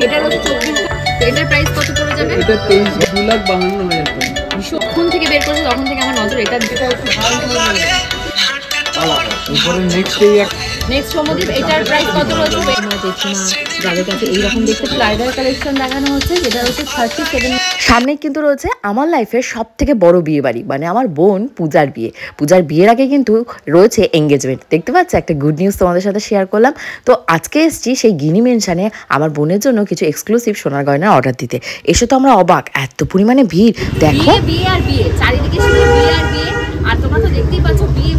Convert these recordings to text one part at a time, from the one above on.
এটার হচ্ছে 24, তো এটার প্রাইস কত পড়ে যাবে? এটা 23,52,000 টাকা। যখন থেকে বের করেছে তখন থেকে আমার নজর এটা দিকে একটু ভালো করে। উপরে নেক্সট সমুদ্র এটার প্রাইস কত রয়েছে? আমরা দেখছি না যাদের কাছে এইরকম দেখতে ফ্লাইডার কালেকশন দেখানো হচ্ছে, যেটা হচ্ছে 37। সামনে কিন্তু রয়েছে আমার লাইফের সব থেকে বড় বিয়ে বাড়ি, মানে আমার বোন পূজার বিয়ে। পূজার বিয়ের আগে কিন্তু রয়েছে এঙ্গেজমেন্ট। দেখতে পাচ্ছ, একটা গুড নিউজ তোমাদের সাথে শেয়ার করলাম। তো আজকে এসছি সেই গিনি মেনশনে আমার বোনের জন্য কিছু এক্সক্লুসিভ সোনার গয়নার অর্ডার দিতে। এসে তো আমরা অবাক, এত পরিমাণে ভিড়। দেখো বিয়ে আর বিয়ে, চারিদিকে শুধু বিয়ে আর বিয়ে। আর তোমরা তো দেখতেই পাচ্ছ বিয়ে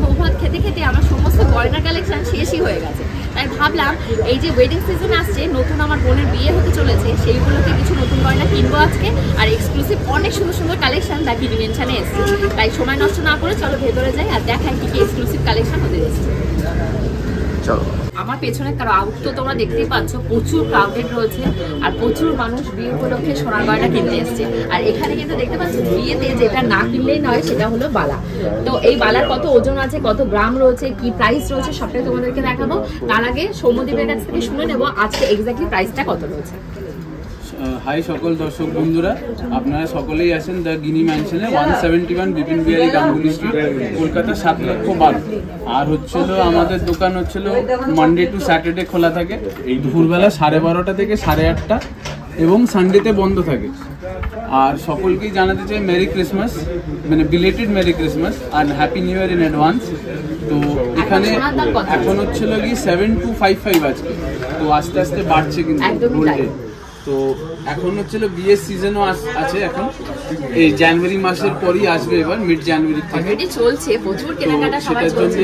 বৌভাত খেতে খেতে আমার সমস্ত গয়নার কালেকশন শেষই হয়ে গেছে। তাই ভাবলাম এই যে ওয়েডিং সিজন আসছে, নতুন আমার বোনের বিয়ে হতে চলেছে, সেইগুলোতে কিছু নতুন গয়না কিনবো আজকে। আর এক্সক্লুসিভ অনেক সুন্দর সুন্দর কালেকশন দা গিনি মেনশনে এসছে। তাই সময় নষ্ট না করে চলো ভেতরে যাই আর দেখাই কি কি এক্সক্লুসিভ কালেকশন ওদের এসছে। চলো। আমার পেছনে ক্রাউড তো তোমরা দেখতেই পাচ্ছ, প্রচুর ক্রাউডেড রয়েছে আর প্রচুর মানুষ বিয়ে উপলক্ষে সোনার গয়না কিনতে এসছে। আর এখানে কিন্তু দেখতে পাচ্ছ বিয়েতে যেটা না কিনলেই নয় সেটা হলো বালা। তো এই বালার কত ওজন আছে, কত গ্রাম রয়েছে, কি প্রাইস রয়েছে সবটাই তোমাদেরকে দেখাবো। তার আগে সৌম্যদীপের কাছ থেকে শুনে নেবো আজকে এক্স্যাক্টলি প্রাইসটা কত রয়েছে। হাই সকল দর্শক বন্ধুরা, আপনারা সকলেই আছেন দ্য গিনি ম্যানশনে, 171 বিপিন বিহারী গাঙ্গুলি স্ট্রিট, কলকাতা 7,12,000। আর হচ্ছিল আমাদের দোকান হচ্ছিল মানডে টু স্যাটারডে খোলা থাকে, এই দুপুরবেলা 12:30 থেকে 8:30, এবং সানডেতে বন্ধ থাকে। আর সকলকেই জানাতে চাই মেরি ক্রিসমাস, মানে বিলেটেড মেরি ক্রিসমাস আর happy new year in advance. তো এখানে এখন হচ্ছিল কি 7255 আছে, তো আস্তে আস্তে বাড়ছে কিন্তু গোল্ডে। তো এখন হচ্ছিল বিয়ের সিজনও আছে, এখন এই জানুয়ারি মাসের পরই আসবে, এবার মিড জানুয়ারি থেকে চলছে প্রচুর কেনাকাটা সবাই চলছে।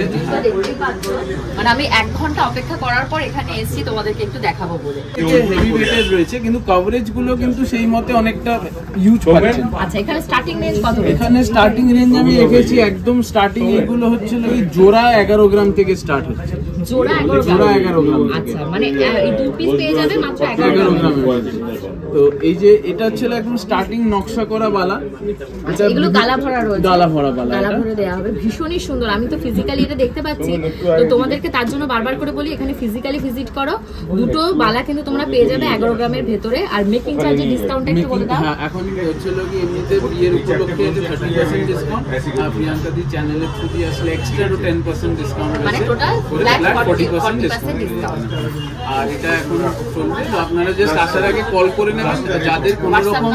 মানে আমি 1 ঘন্টা অপেক্ষা করার পর এখানে এসেছি তোমাদেরকে একটু দেখাবো বলে। হেভি ওয়েটের রয়েছে কিন্তু কভারেজ গুলো কিন্তু সেই মতে অনেকটা ইউজ পাচ্ছেন। আচ্ছা, এখানে স্টার্টিং রেঞ্জ কত? এখানে স্টার্টিং রেঞ্জ আমি রেখেছি একদম স্টার্টিং, এগুলো হচ্ছিল এই জোড়া 11 গ্রাম থেকে স্টার্ট হচ্ছে। জোড়া 11 গ্রাম। আচ্ছা, মানে এই 2 পিস পেয়ে যাবে মাত্র 11 গ্রাম। তো এই যে এটা হচ্ছে একদম স্টার্টিং নকশা করা বালা। আচ্ছা, এগুলো গালা ভরা রয়েছে, গালা ভরা বালা, গালা ভরে দেয়া হবে। ভীষণই সুন্দর, আমি তো ফিজিক্যালি এটা দেখতে পাচ্ছি। তো তোমাদেরকে তার জন্য বারবার করে বলি এখানে ফিজিক্যালি ভিজিট করো। দুটো বালা কিন্তু তোমরা পেয়ে যাবে 11 গ্রামের ভেতরে। আর মেকিং চার্জের ডিসকাউন্ট একটু বলে দাও। হ্যাঁ, এখন হচ্ছিল কি এমনিতে বিয়ের উপলক্ষে আছে 30% ডিসকাউন্ট, আর প্রিয়াঙ্কা দি চ্যানেলের থ্রু দিয়ে আসলে এক্সট্রা 10% ডিসকাউন্ট আছে, মানে টোটাল ফ্ল্যাট 40% ডিসকাউন্ট। আর এটা এখন চলবে। তো আপনারা জাস্ট আসার আগে কল করে নেবেন, যাদের কোনো রকম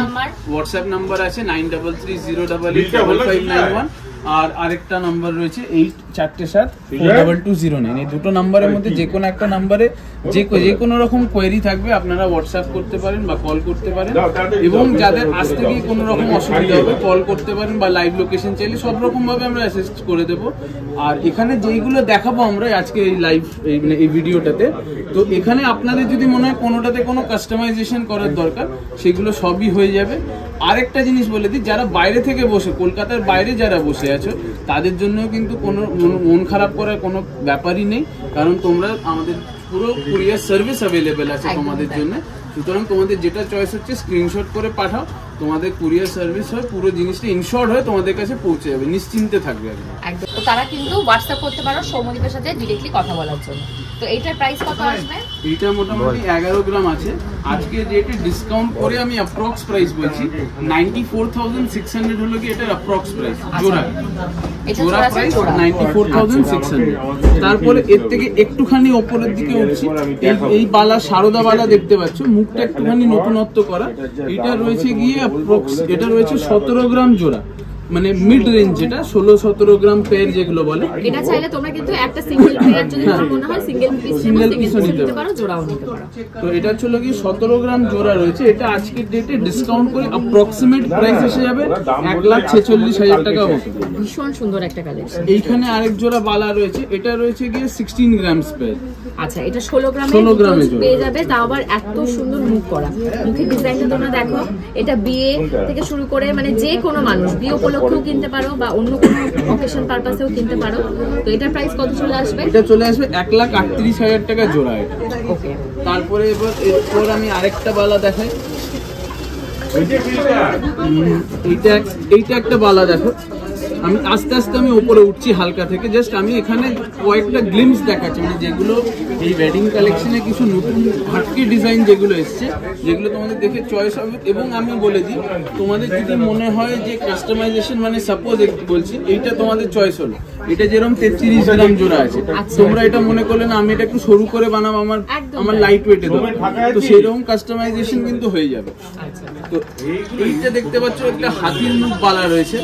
হোয়াটসঅ্যাপ নাম্বার আছে 9330885591, আর আরেকটা নাম্বার রয়েছে 84742209। এই দুটো নাম্বারের মধ্যে যে কোনো একটা নাম্বারে যে কোনো রকম কোয়েরি থাকবে আপনারা হোয়াটসঅ্যাপ করতে পারেন বা কল করতে পারেন। এবং যাদের আসতে গিয়ে কোনো রকম অসুবিধা হবে কল করতে পারেন, বা লাইভ লোকেশন চাইলে সব রকম ভাবে আমরা অ্যাসিস্ট করে দেবো। আর এখানে যেইগুলো দেখাবো আমরা আজকে এই লাইভ এই ভিডিওটাতে, তো এখানে আপনাদের যদি মনে হয় কোনোটাতে কোনো কাস্টমাইজেশন করার দরকার সেগুলো সবই হয়ে যাবে। আরেকটা জিনিস বলে দিই, যারা বাইরে থেকে বসে, কলকাতার বাইরে যারা বসে আছো তাদের জন্য কিন্তু কোনো মন খারাপ করার কোনো ব্যাপারই নেই, কারণ তোমরা আমাদের পুরো কুরিয়ার সার্ভিস অ্যাভেলেবেল আছে তোমাদের জন্য। সুতরাং তোমাদের যেটা চয়েস হচ্ছে স্ক্রিনশট করে পাঠাও, তোমাদের কুরিয়ার সার্ভিস হয়, পুরো জিনিসটা ইনশর্ট হয় তোমাদের কাছে পৌঁছে যাবে, নিশ্চিন্তে থাকবে একদম। তো তারা কিন্তু হোয়াটসঅ্যাপ করতে পারো সৌম্যদীপের সাথে ডিরেক্টলি কথা বলার জন্য। তো এইটার প্রাইস কত আসবে? এটা মোটামুটি 11 গ্রাম আছে। আজকে রেটে ডিসকাউন্ট করে আমি অ্যাপ্রক্স প্রাইস বলছি 94,600 হলো কি এটার অ্যাপ্রক্স প্রাইস। জোড়া প্রাইস 94,600। তারপরে এর থেকে একটুখানি ওপরের দিকে উঠছি, এই বালা সারদা বালা দেখতে পাচ্ছ, মুখটা একটুখানি নতুনত্ব করা। এটা রয়েছে গিয়ে এটা রয়েছে 17 গ্রাম জোড়া, মানে মিড রেঞ্জ, যেটা 16-17 গ্রাম পেয়ার যেগুলো বলে। এটা চাইলে তোমরা কিন্তু একটা সিঙ্গেল পেয়ার যদি মনে হয় সিঙ্গেল পিস নিতে পারো, জোড়াও নিতে পারো। তো এটা ছিল কি 17 গ্রাম জোড়া রয়েছে। এটা আজকের ডেটে ডিসকাউন্ট করে অ্যাপ্রক্সিমেট প্রাইস এসে যাবে 1,46,000 টাকা মতো। ভীষণ সুন্দর একটা কালেকশন। এইখানে আরেক জোড়া বালা রয়েছে, এটা রয়েছে গিয়ে 16 গ্রাম পেয়ার। আচ্ছা, এটা 16 গ্রামে পেয়ে যাবে, তাও আবার এত সুন্দর মুখ করা। মুখের ডিজাইনটা তোমরা দেখো, এটা বিয়ে থেকে শুরু করে মানে যে কোনো মানুষ বিয়ে উপলক্ষেও কিনতে পারো বা অন্য কোনো অকেশন পারপাসেও কিনতে পারো। তো এটার প্রাইস কত চলে আসবে? এটা চলে আসবে 1,38,000 টাকা জোড়া এটা। ওকে, তারপরে এরপর আমি আরেকটা বালা দেখাই। এইটা একটা বালা দেখো, আমি আস্তে আস্তে আমি উপরে উঠছি হালকা থেকে, জাস্ট আমি এখানে কয়েকটা গ্লিমস দেখাচ্ছি, মানে যেগুলো এই ওয়েডিং কালেকশনে কিছু নতুন হাটকি ডিজাইন যেগুলো এসছে, যেগুলো তোমাদের দেখে চয়েস হবে। এবং আমি বলে দিই, তোমাদের যদি মনে হয় যে কাস্টমাইজেশন, মানে সাপোজ বলছি এইটা তোমাদের চয়েস হলো, এটা যেরকম 33 গ্রাম জোড়া আছে, তোমরা এটা মনে করলে না আমি এটা একটু সরু করে বানাবো, আমার লাইট ওয়েটে দেবো, তো সেইরকম কাস্টমাইজেশন কিন্তু হয়ে যাবে। তো এইটা দেখতে পাচ্ছ একটা হাতির মুখ বালা রয়েছে,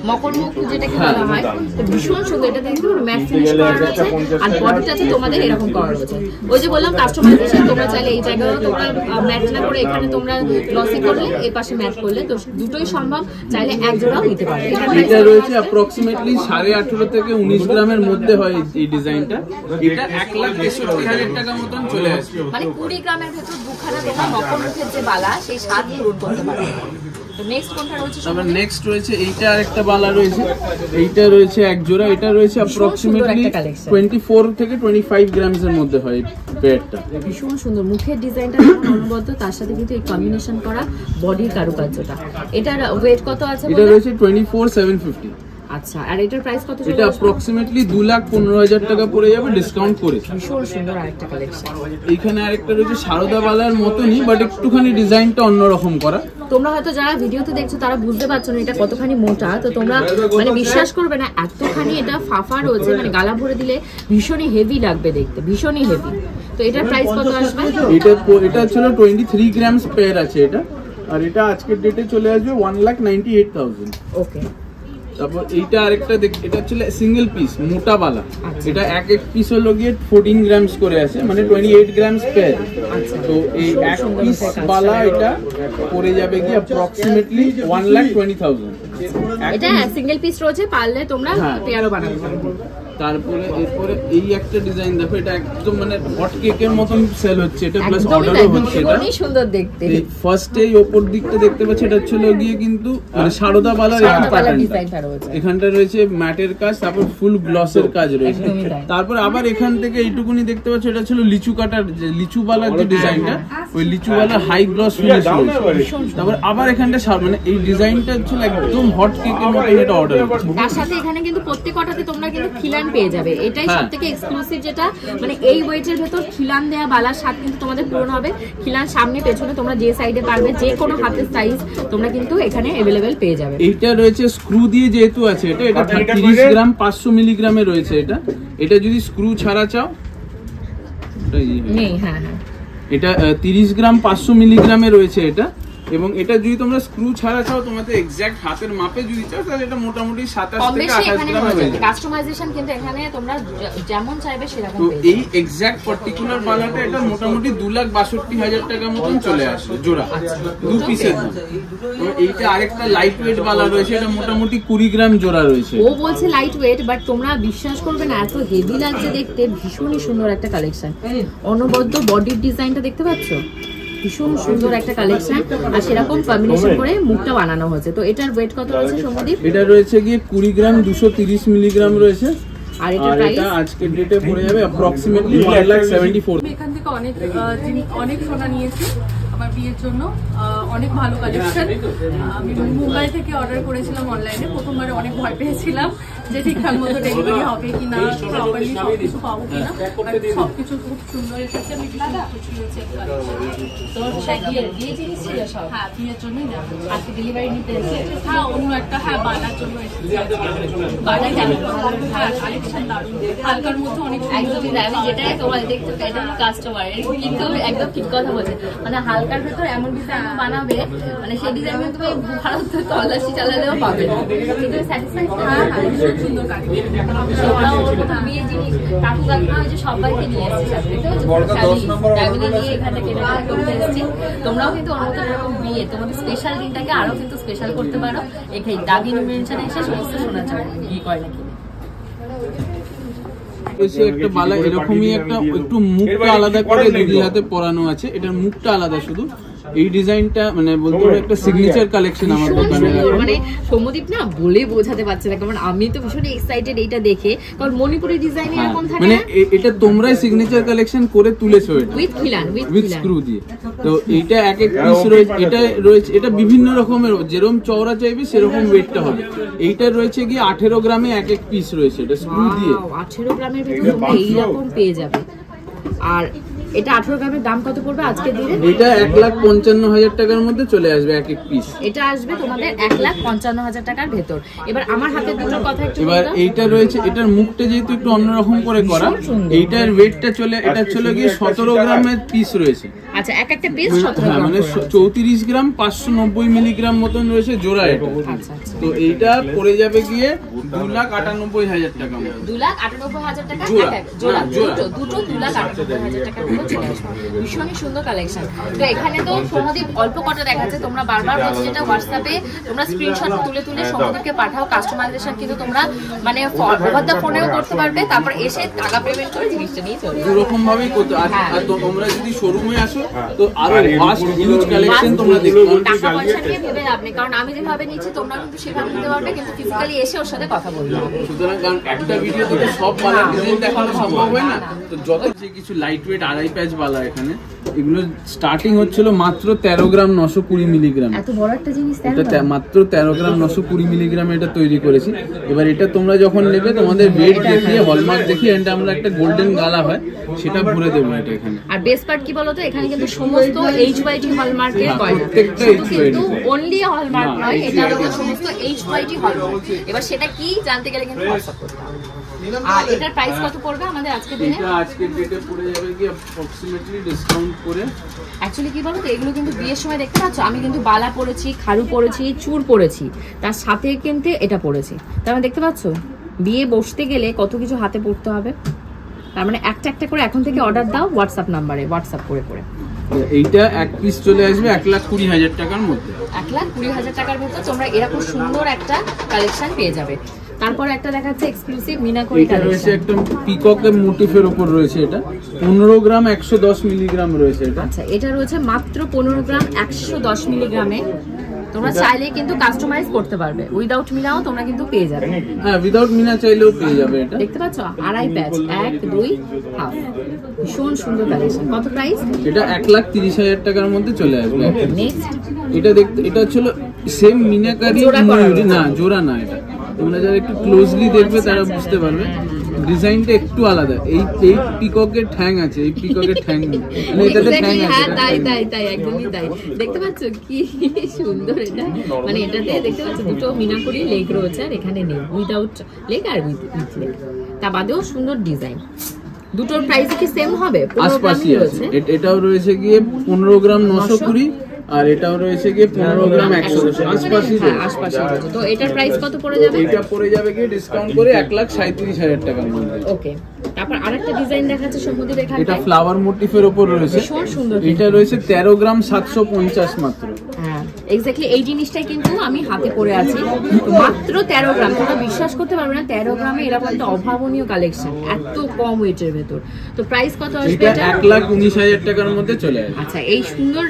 মকর মুখ যেটাকে বলা হয়, তো ভীষণ সুন্দর। এটা দেখতে ম্যাট ফিনিশ করা রয়েছে আর বডিটাতে তোমাদের এরকম করা রয়েছে। ওই যে বললাম কাস্টমাইজেশন, তোমরা চাইলে এই জায়গায়ও তোমরা ম্যাট না করে এখানে তোমরা গ্লসি করলে, এই পাশে ম্যাট করলে, তো দুটোই সম্ভব। চাইলে এক জোড়াও নিতে পারো। এটা রয়েছে অ্যাপ্রক্সিমেটলি 18.5 থেকে 19 গ্রামের মধ্যে হয় এই ডিজাইনটা। এটা 1,63,000 টাকা মতন চলে আসবে, মানে 20 গ্রামের ভেতর দুখানা তোমার মকর মুখের যে বালা, সেই স্বাদ পূরণ করতে পারবে। তো নেক্সট কোনটা রয়েছে? তারপর নেক্সট রয়েছে এইটা আরেকটা বালা রয়েছে, এইটা রয়েছে এক জোড়া। এটা রয়েছে অ্যাপ্রক্সিমেটলি 24 থেকে 25 গ্রামস এর মধ্যে হয় পেয়ারটা। ভীষণ সুন্দর মুখের ডিজাইনটা যেমন অনবদ্য, তার সাথে কিন্তু এই কম্বিনেশন করা বডির কারুকার্যটা। এটার ওয়েট কত আছে? এটা রয়েছে 24,750। আচ্ছা, আর এটার প্রাইস কত? এটা অ্যাপ্রক্সিমেটলি 2,15,000 টাকা পড়ে যাবে ডিসকাউন্ট করে। ভীষণ সুন্দর আরেকটা কালেকশন। এইখানে আরেকটা রয়েছে সারদা বালার মতনই, বাট একটুখানি ডিজাইনটা অন্যরকম করা। তোমরা হয়তো যারা ভিডিওতে দেখছো তারা বুঝতে পারছো না এটা কতখানি মোটা, তো তোমরা মানে বিশ্বাস করবে না এতখানি এটা ফাফা রয়েছে, মানে গালা ভরে দিলে ভীষণই হেভি লাগবে দেখতে, ভীষণই হেভি। তো এটার প্রাইস কত আসবে? এটা ছিল 23 গ্রামস পেয়ার আছে এটা, আর এটা আজকের ডেটে চলে আসবে 1,98,000। ওকে। তারপর এইটা আরেকটা এটা ছিল সিঙ্গেল পিস মোটা বালা, এটা এক পিস হলো গিয়ে 14 গ্রামস করে আছে, মানে 28 গ্রামস পেয়ার। তো এই এক পিস বালা এটা পড়ে যাবে গিয়ে অ্যাপ্রক্সিমেটলি 1,20,000। এটা সিঙ্গেল পিস রয়েছে, পারলে তোমরা পেয়ারও বানাতে পারো। তারপরে এরপরে এই একটা ডিজাইন দেখো, এটা একদম মানে হট কেকের মতন সেল হচ্ছে, এটা প্লাস অর্ডারও হচ্ছে। এটা অনেক সুন্দর দেখতে। ফার্স্ট এই উপর দিকটা দেখতে পাচ্ছ, এটা ছিল গিয়ে কিন্তু মানে সারদা বালার একটু প্যাটার্নটা। এখানটা রয়েছে ম্যাটের কাজ, তারপর ফুল গ্লসের কাজ রয়েছে। তারপর আবার এখান থেকে এইটুকুনি দেখতে পাচ্ছ, এটা ছিল লিচু কাটার, যে লিচু বালার যে ডিজাইনটা, ওই লিচু বালার হাই গ্লস ফিনিশ রয়েছে। তারপর আবার এখানটা মানে এই ডিজাইনটা ছিল একদম হট কেকের মতো, এটা অর্ডার। তার সাথে এখানে কিন্তু প্রত্যেকটাতে তোমরা কিন্তু খিলান পেয়ে যাবে, এটাই সবথেকে এক্সক্লুসিভ, যেটা মানে এই ওয়েটের ভেতর খিলান দেয়া বালার স্বাদ কিন্তু তোমাদের পূরণ হবে। খিলান সামনে পেছনে তোমরা যে সাইডে পারবে, যে কোনো হাতের সাইজ তোমরা কিন্তু এখানে अवेलेबल পেয়ে যাবে। এইটা রয়েছে স্ক্রু দিয়ে যেহেতু আছে, এটা 30 গ্রাম 500 মিলিগ্রামে রয়েছে। এটা যদি স্ক্রু ছাড়া চাও নেই, হ্যাঁ হ্যাঁ, এটা 30 গ্রাম 500 মিলিগ্রামে রয়েছে এটা। এবং এটা যদি তোমরা স্ক্রু ছাড়া চাও, তোমাদের এক্সাক্ট হাতের মাপে যদি চাও, তাহলে এটা মোটামুটি 27 থেকে 28 গ্রাম হয়ে যাবে। কাস্টমাইজেশন কিন্তু এখানে তোমরা যেমন চাইবে সেরকম তো পেয়ে যাবে। এই এক্সাক্ট পার্টিকুলার বালাটা এটা মোটামুটি 2,62,000 টাকা মতন চলে আসে জোড়া, দু পিসের। তো এইটা আরেকটা লাইট ওয়েট বালা রয়েছে, এটা মোটামুটি 20 গ্রাম জোড়া রয়েছে। ও বলছে লাইট ওয়েট, বাট তোমরা বিশ্বাস করবে না এত হেভি লাগছে দেখতে, ভীষণই সুন্দর একটা কালেকশন। অনবদ্য বডির ডিজাইনটা দেখতে পাচ্ছো, ভীষণ সুন্দর একটা কালেকশন, আর সেরকম কম্বিনেশন করে মুখটা বানানো হয়েছে। তো এটার ওয়েট কত রয়েছে সৌম্যদীপ? এটা রয়েছে গিয়ে 20 গ্রাম 230 মিলিগ্রাম রয়েছে, আর এটা আজকের ডেটে পড়ে যাবে অ্যাপ্রক্সিমেটলি 1,74,000। এখান থেকে অনেক সোনা নিয়েছি আমার বিয়ের জন্য, অনেক ভালো কালেকশন। আমি মুম্বাই থেকে অর্ডার করেছিলাম অনলাইনে, প্রথমবারে অনেক ভয় পেয়েছিলাম যে ঠিকঠাক মতো ডেলিভারি হবে কিনা, প্রপারলি সবকিছু পাবো কিনা, সবকিছু খুব সুন্দর এসেছে। আমি ভীষণ খুশি হয়েছি। হ্যাঁ, বিয়ের জন্যই নেওয়া। আজকে ডেলিভারি নিতে এসেছে? হ্যাঁ, অন্য একটা বানার জন্য এসেছে। কালেকশন দারুণ, হালকার মধ্যে অনেক একদমই তাই। আমি যেটাই তোমার দেখতে এটা হলো কাস্টমার, কিন্তু একদম ঠিক কথা বলছে, মানে হালকার ভেতর এমন ডিজাইন বানাবে, মানে সেই ডিজাইন কিন্তু তুমি ভারত তল্লাশি চালালেও পাবে না, কিন্তু স্যাটিসফাইড। হ্যাঁ হ্যাঁ, ভীষণ সুন্দর কালেকশন। ওরাও ওর মতো বিয়ে জিনিস কাকু কাকিমা হয়েছে সবাইকে নিয়ে এসেছে সাথে, ফ্যামিলি নিয়ে এখান থেকে কেনাকাটা করতে এসেছি। তোমরাও কিন্তু ওর মতো এরকম বিয়ে তোমাদের স্পেশাল দিনটাকে আরো কিন্তু স্পেশাল করতে পারো। এখানে দাগি মেনশনে এসে সমস্ত শোনা যায় কি করে নাকি। একটা বালা এরকমই একটা একটু মুখটা আলাদা করে দুই হাতে পরানো আছে, এটার মুখটা আলাদা শুধু, এই ডিজাইনটা মানে বলতে পারো একটা সিগনেচার কালেকশন আমার দোকানে। মানে সৌম্যদীপ না বলে বোঝাতে পারছে না, কারণ আমি তো ভীষণ এক্সাইটেড এইটা দেখে, কারণ মণিপুরি ডিজাইন এরকম থাকে মানে এটা তোমরাই সিগনেচার কালেকশন করে তুলেছো এটা উইথ খিলান উইথ স্ক্রু দিয়ে। তো এইটা এক এক পিস রয়েছে, এটা রয়েছে এটা বিভিন্ন রকমের, যেরকম চওড়া চাইবে সেরকম ওয়েটটা হবে। এইটা রয়েছে কি 18 গ্রামে এক এক পিস রয়েছে, এটা স্ক্রু দিয়ে। 18 গ্রামের ভিতরে তোমরা এইরকম পেয়ে যাবে। আর এটা 18 গ্রামের দাম কত পড়বে আজকে দিনে? এটা 1,55,000 টাকার মধ্যে চলে আসবে এক এক পিস। এটা আসবে তোমাদের 1,55,000 টাকার ভেতর। এবার আমার হাতে দুটোর কথা একটু এবার এইটা রয়েছে, এটার মুখটা যেহেতু একটু অন্যরকম করে করা, এইটার ওয়েটটা চলে, এটা চলে গিয়ে 17 গ্রামের পিস রয়েছে। আচ্ছা, এক একটা পিস 17 গ্রাম, মানে 34 গ্রাম 590 মিলিগ্রাম মতন রয়েছে জোড়া এটা। আচ্ছা আচ্ছা, তো এইটা পড়ে যাবে গিয়ে 2,98,000 টাকা। 2,98,000 টাকা জোড়া। এক এক জোড়া, জোড়া। দুটো 2,98,000 টাকার মতো চলে আসবে। ভীষণই সুন্দর কালেকশন। তো এখানে তো সৌম্যদীপ অল্প কটা দেখাচ্ছে, তোমরা বারবার বলছো যেটা হোয়াটসঅ্যাপে তোমরা স্ক্রিনশট তুলে সৌম্যদীপকে পাঠাও, কাস্টমাইজেশন কিন্তু তোমরা মানে ওভার দ্য ফোনেও করতে পারবে, তারপর এসে টাকা পেমেন্ট করে জিনিসটা নিয়ে চলে যাবে। দুরকম ভাবেই করতে। আর তোমরা যদি শোরুমে আসো তো আরো ভাস্ট হিউজ কালেকশন তোমরা দেখতে পাবে। টাকা পয়সা নিয়ে ভেবে লাভ নেই, কারণ আমি যেভাবে নিচ্ছি তোমরা কিন্তু সেভাবে নিতে পারবে, কিন্তু ফিজিক্যালি এসে ওর সাথে কথা বলতে হবে। সুতরাং কারণ একটা ভিডিওতে তো সব বালার ডিজাইন দেখানো সম্ভব হয় না, তো যত যে কিছু লাইট ওয়েট আড়াই প্যাচ বালা এখানে, এগুলো স্টার্টিং হচ্ছিল মাত্র 13 গ্রাম 920 মিলিগ্রাম। এত বড় একটা জিনিস এটা মাত্র 13 গ্রাম 920 মিলিগ্রাম এটা তৈরি করেছি। এবার এটা তোমরা যখন নেবে তোমাদের ওয়েট দেখিয়ে হলমার্ক দেখিয়ে এটা আমরা একটা গোল্ডেন গালা হয় সেটা ভরে দেবো এটা এখানে। আর বেস্ট পার্ট কি বলতো, এখানে কিন্তু সমস্ত HYT হলমার্কের গয়না, প্রত্যেকটা কিন্তু অনলি হলমার্ক নয়, এটা হলো সমস্ত HYT হলমার্ক। এবার সেটা কি জানতে গেলে কিন্তু হোয়াটসঅ্যাপ করতে হবে। আর এটার প্রাইস কত পড়বে আমাদের আজকে দিনে? এটা আজকের ডেটে পড়ে যাবে কি অ্যাপ্রক্সিমেটলি ডিসকাউন্ট করে। অ্যাকচুয়ালি কি বলতো, এগুলো কিন্তু বিয়ের সময় দেখতে পাচ্ছ, আমি কিন্তু বালা পরেছি, খাড়ু পরেছি, চূড় পরেছি, তার সাথে কিন্তু এটা পরেছি। তার মানে দেখতে পাচ্ছ বিয়ে বসতে গেলে কত কিছু হাতে পড়তে হবে। তার মানে একটা একটা করে এখন থেকে অর্ডার দাও হোয়াটসঅ্যাপ নাম্বারে, হোয়াটসঅ্যাপ করে করে। এইটা এক পিস চলে আসবে 1,20,000 টাকার মধ্যে। 1,20,000 টাকার মধ্যে তোমরা এরকম সুন্দর একটা কালেকশন পেয়ে যাবে। তারপর একটা দেখাচ্ছে এক্সক্লুসিভ মিনাকরি এটা রয়েছে কালেকশন। একটা পিককের মোটিফের উপর রয়েছে, এটা 15 গ্রাম 110 মিলিগ্রাম রয়েছে এটা। আচ্ছা, এটা রয়েছে মাত্র 15 গ্রাম 110 মিলিগ্রামে। তোমরা চাইলে কিন্তু কাস্টমাইজ করতে পারবে, উইদাউট মিনাও তোমরা কিন্তু পেয়ে যাবে। হ্যাঁ, উইদাউট মিনা চাইলেও পেয়ে যাবে এটা। দেখতে পাচ্ছ আড়াই প্যাচ 1 2 হাফ, ভীষণ সুন্দর কালেকশন। কত প্রাইস? এটা 1,30,000 টাকার মধ্যে চলে আসবে। নেক্সট এটা দেখতে, এটা হচ্ছিল সেম মিনাকারি ময়ূরী না, জোড়া না। এটা তোমরা যারা একটু ক্লোজলি দেখবে তারা বুঝতে পারবে ডিজাইনটা একটু আলাদা। এই পিককের ঠ্যাং আছে, এই পিককের ঠ্যাং নেই, মানে এটাতে ঠ্যাং আছে। হ্যাঁ, তাই একদমই তাই। দেখতে পাচ্ছ কি সুন্দর এটা, মানে এটাতে দেখতে পাচ্ছ দুটো মিনাকরি লেগ রয়েছে, আর এখানে নেই, উইদাউট লেগ আর উইথ লেগ। তা বাদেও সুন্দর ডিজাইন। দুটোর প্রাইস কি সেম হবে? 15 আশপাশি গ্রামই আছে। রয়েছে। এটাও রয়েছে গিয়ে 15 গ্রাম 920, আর এটাও রয়েছে গিয়ে 15 গ্রাম 110। আশপাশি রয়েছে। তো এটার প্রাইস কত পড়ে যাবে? এটা পড়ে যাবে গিয়ে ডিসকাউন্ট করে 1,37,000 টাকার মধ্যে। ওকে। তারপর আরেকটা ডিজাইন দেখাচ্ছে সমুদ্রের এখানে, এটা ফ্লাওয়ার মোটিফের উপর রয়েছে। ভীষণ সুন্দর। এটা রয়েছে 13 গ্রাম 750 মাত্র। হ্যাঁ, এক্স্যাক্টলি এই জিনিসটাই কিন্তু আমি হাতে পরে আছি, মাত্র 13 গ্রাম। তোমরা বিশ্বাস করতে পারবে না, 13 গ্রামে এরকম একটা অভাবনীয় কালেকশন এত কম ওয়েটের ভেতর। তো প্রাইস কত আসবে এটা? 1,19,000 টাকার মধ্যে চলে আসবে। আচ্ছা, এই সুন্দর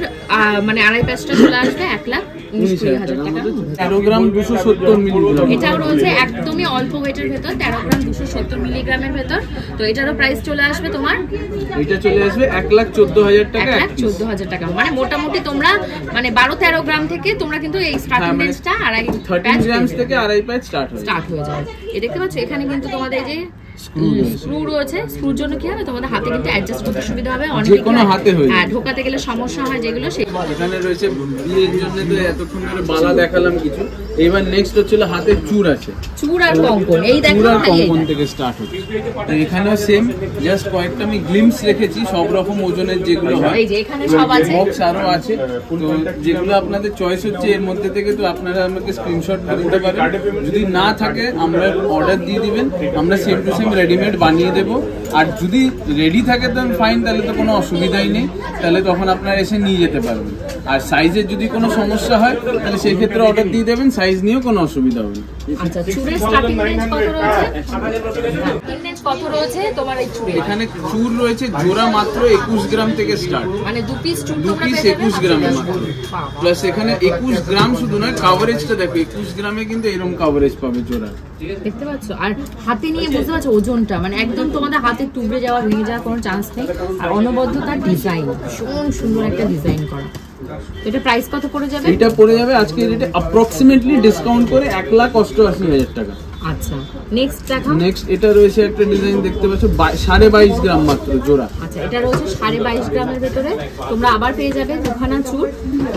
মানে আড়াই প্যাচটা চলে আসবে 1,19,000 টাকা। 13 গ্রাম 270 মিলিগ্রাম। এটাও রয়েছে একদমই অল্প ওয়েটের ভেতর, 13 গ্রাম 270 মিলিগ্রামের ভেতর। তো এটারও প্রাইস চলে আসবে তোমার, এটা চলে আসবে 1,14,000 টাকা। 1,14,000 টাকা। মানে মোটামুটি তোমরা মানে 12-13 গ্রাম থেকে তোমরা কিন্তু এই স্টার্টিং রেঞ্জটা আড়াই 13 গ্রাম থেকে আড়াই প্যাচ স্টার্ট হয়ে যায়। এই দেখতে পাচ্ছ এখানে কিন্তু তোমাদের এই যে স্ক্রু রয়েছে, স্ক্রুর জন্য কি হবে তোমাদের হাতে কিন্তু অ্যাডজাস্ট করতে সুবিধা হবে। যে কোনো হাতে হয়ে যায়। হ্যাঁ, ঢোকাতে গেলে সমস্যা হয় যেগুলো, সেই এখানে রয়েছে বিয়ের জন্য। তো এতক্ষণ ধরে বালা দেখালাম কিছু, এবার নেক্সট হচ্ছিল হাতের চূড় আছে, চূড় আর কঙ্কন। এই দেখো চূড় আর কঙ্কন থেকে স্টার্ট হচ্ছে। তো এখানেও সেম, জাস্ট কয়েকটা আমি গ্লিমস রেখেছি সব রকম ওজনের যেগুলো হয়। এই যে এখানে সব আছে, বক্স আরো আছে। তো যেগুলো আপনাদের চয়েস হচ্ছে এর মধ্যে থেকে, তো আপনারা আমাকে স্ক্রিনশট করে দিতে পারেন। যদি না থাকে আমরা অর্ডার দিয়ে দিবেন, আমরা সেম টু সেম রেডিমেড বানিয়ে দেবো। আর যদি রেডি থাকে তো ফাইন, তাহলে তো কোনো অসুবিধাই নেই, তাহলে তখন আপনারা এসে নিয়ে যেতে পারবেন। আর সাইজের যদি কোনো সমস্যা হয় তাহলে সেই ক্ষেত্রে অর্ডার দিয়ে দেবেন, সাইজ নিয়েও কোনো অসুবিধা হবে না। আচ্ছা, চুড়ের স্টার্টিং রেঞ্জ কত রয়েছে? রেঞ্জ কত রয়েছে তোমার এই চুড়ে? এখানে চুর রয়েছে জোড়া মাত্র 21 গ্রাম থেকে স্টার্ট, মানে 2 পিস চুড় 2 পিস 21 গ্রামে মাত্র। প্লাস এখানে 21 গ্রাম শুধু নয়, কাভারেজটা দেখো 21 গ্রামে কিন্তু এরকম কাভারেজ পাবে জোড়া, দেখতে পাচ্ছ। আর হাতে নিয়ে বুঝতে পারছো ওজনটা, মানে একদম তোমাদের হাতে টুকরে যাওয়া ভেঙে যাওয়ার কোনো চান্স নেই। আর অনবদ্যতার ডিজাইন, ভীষণ সুন্দর একটা ডিজাইন করা। এটা প্রাইস কত পড়ে যাবে? এটা পড়ে যাবে আজকে রেটে অ্যাপ্রক্সিমেটলি ডিসকাউন্ট করে 1,88,000 টাকা। আচ্ছা, নেক্সট দেখাও। নেক্সট এটা রয়েছে একটা ডিজাইন দেখতে পাচ্ছ 22.5 গ্রাম মাত্র জোড়া। আচ্ছা, এটা রয়েছে 22.5 গ্রামের ভেতরে। তোমরা আবার পেয়ে যাবে দুখানা চুড়,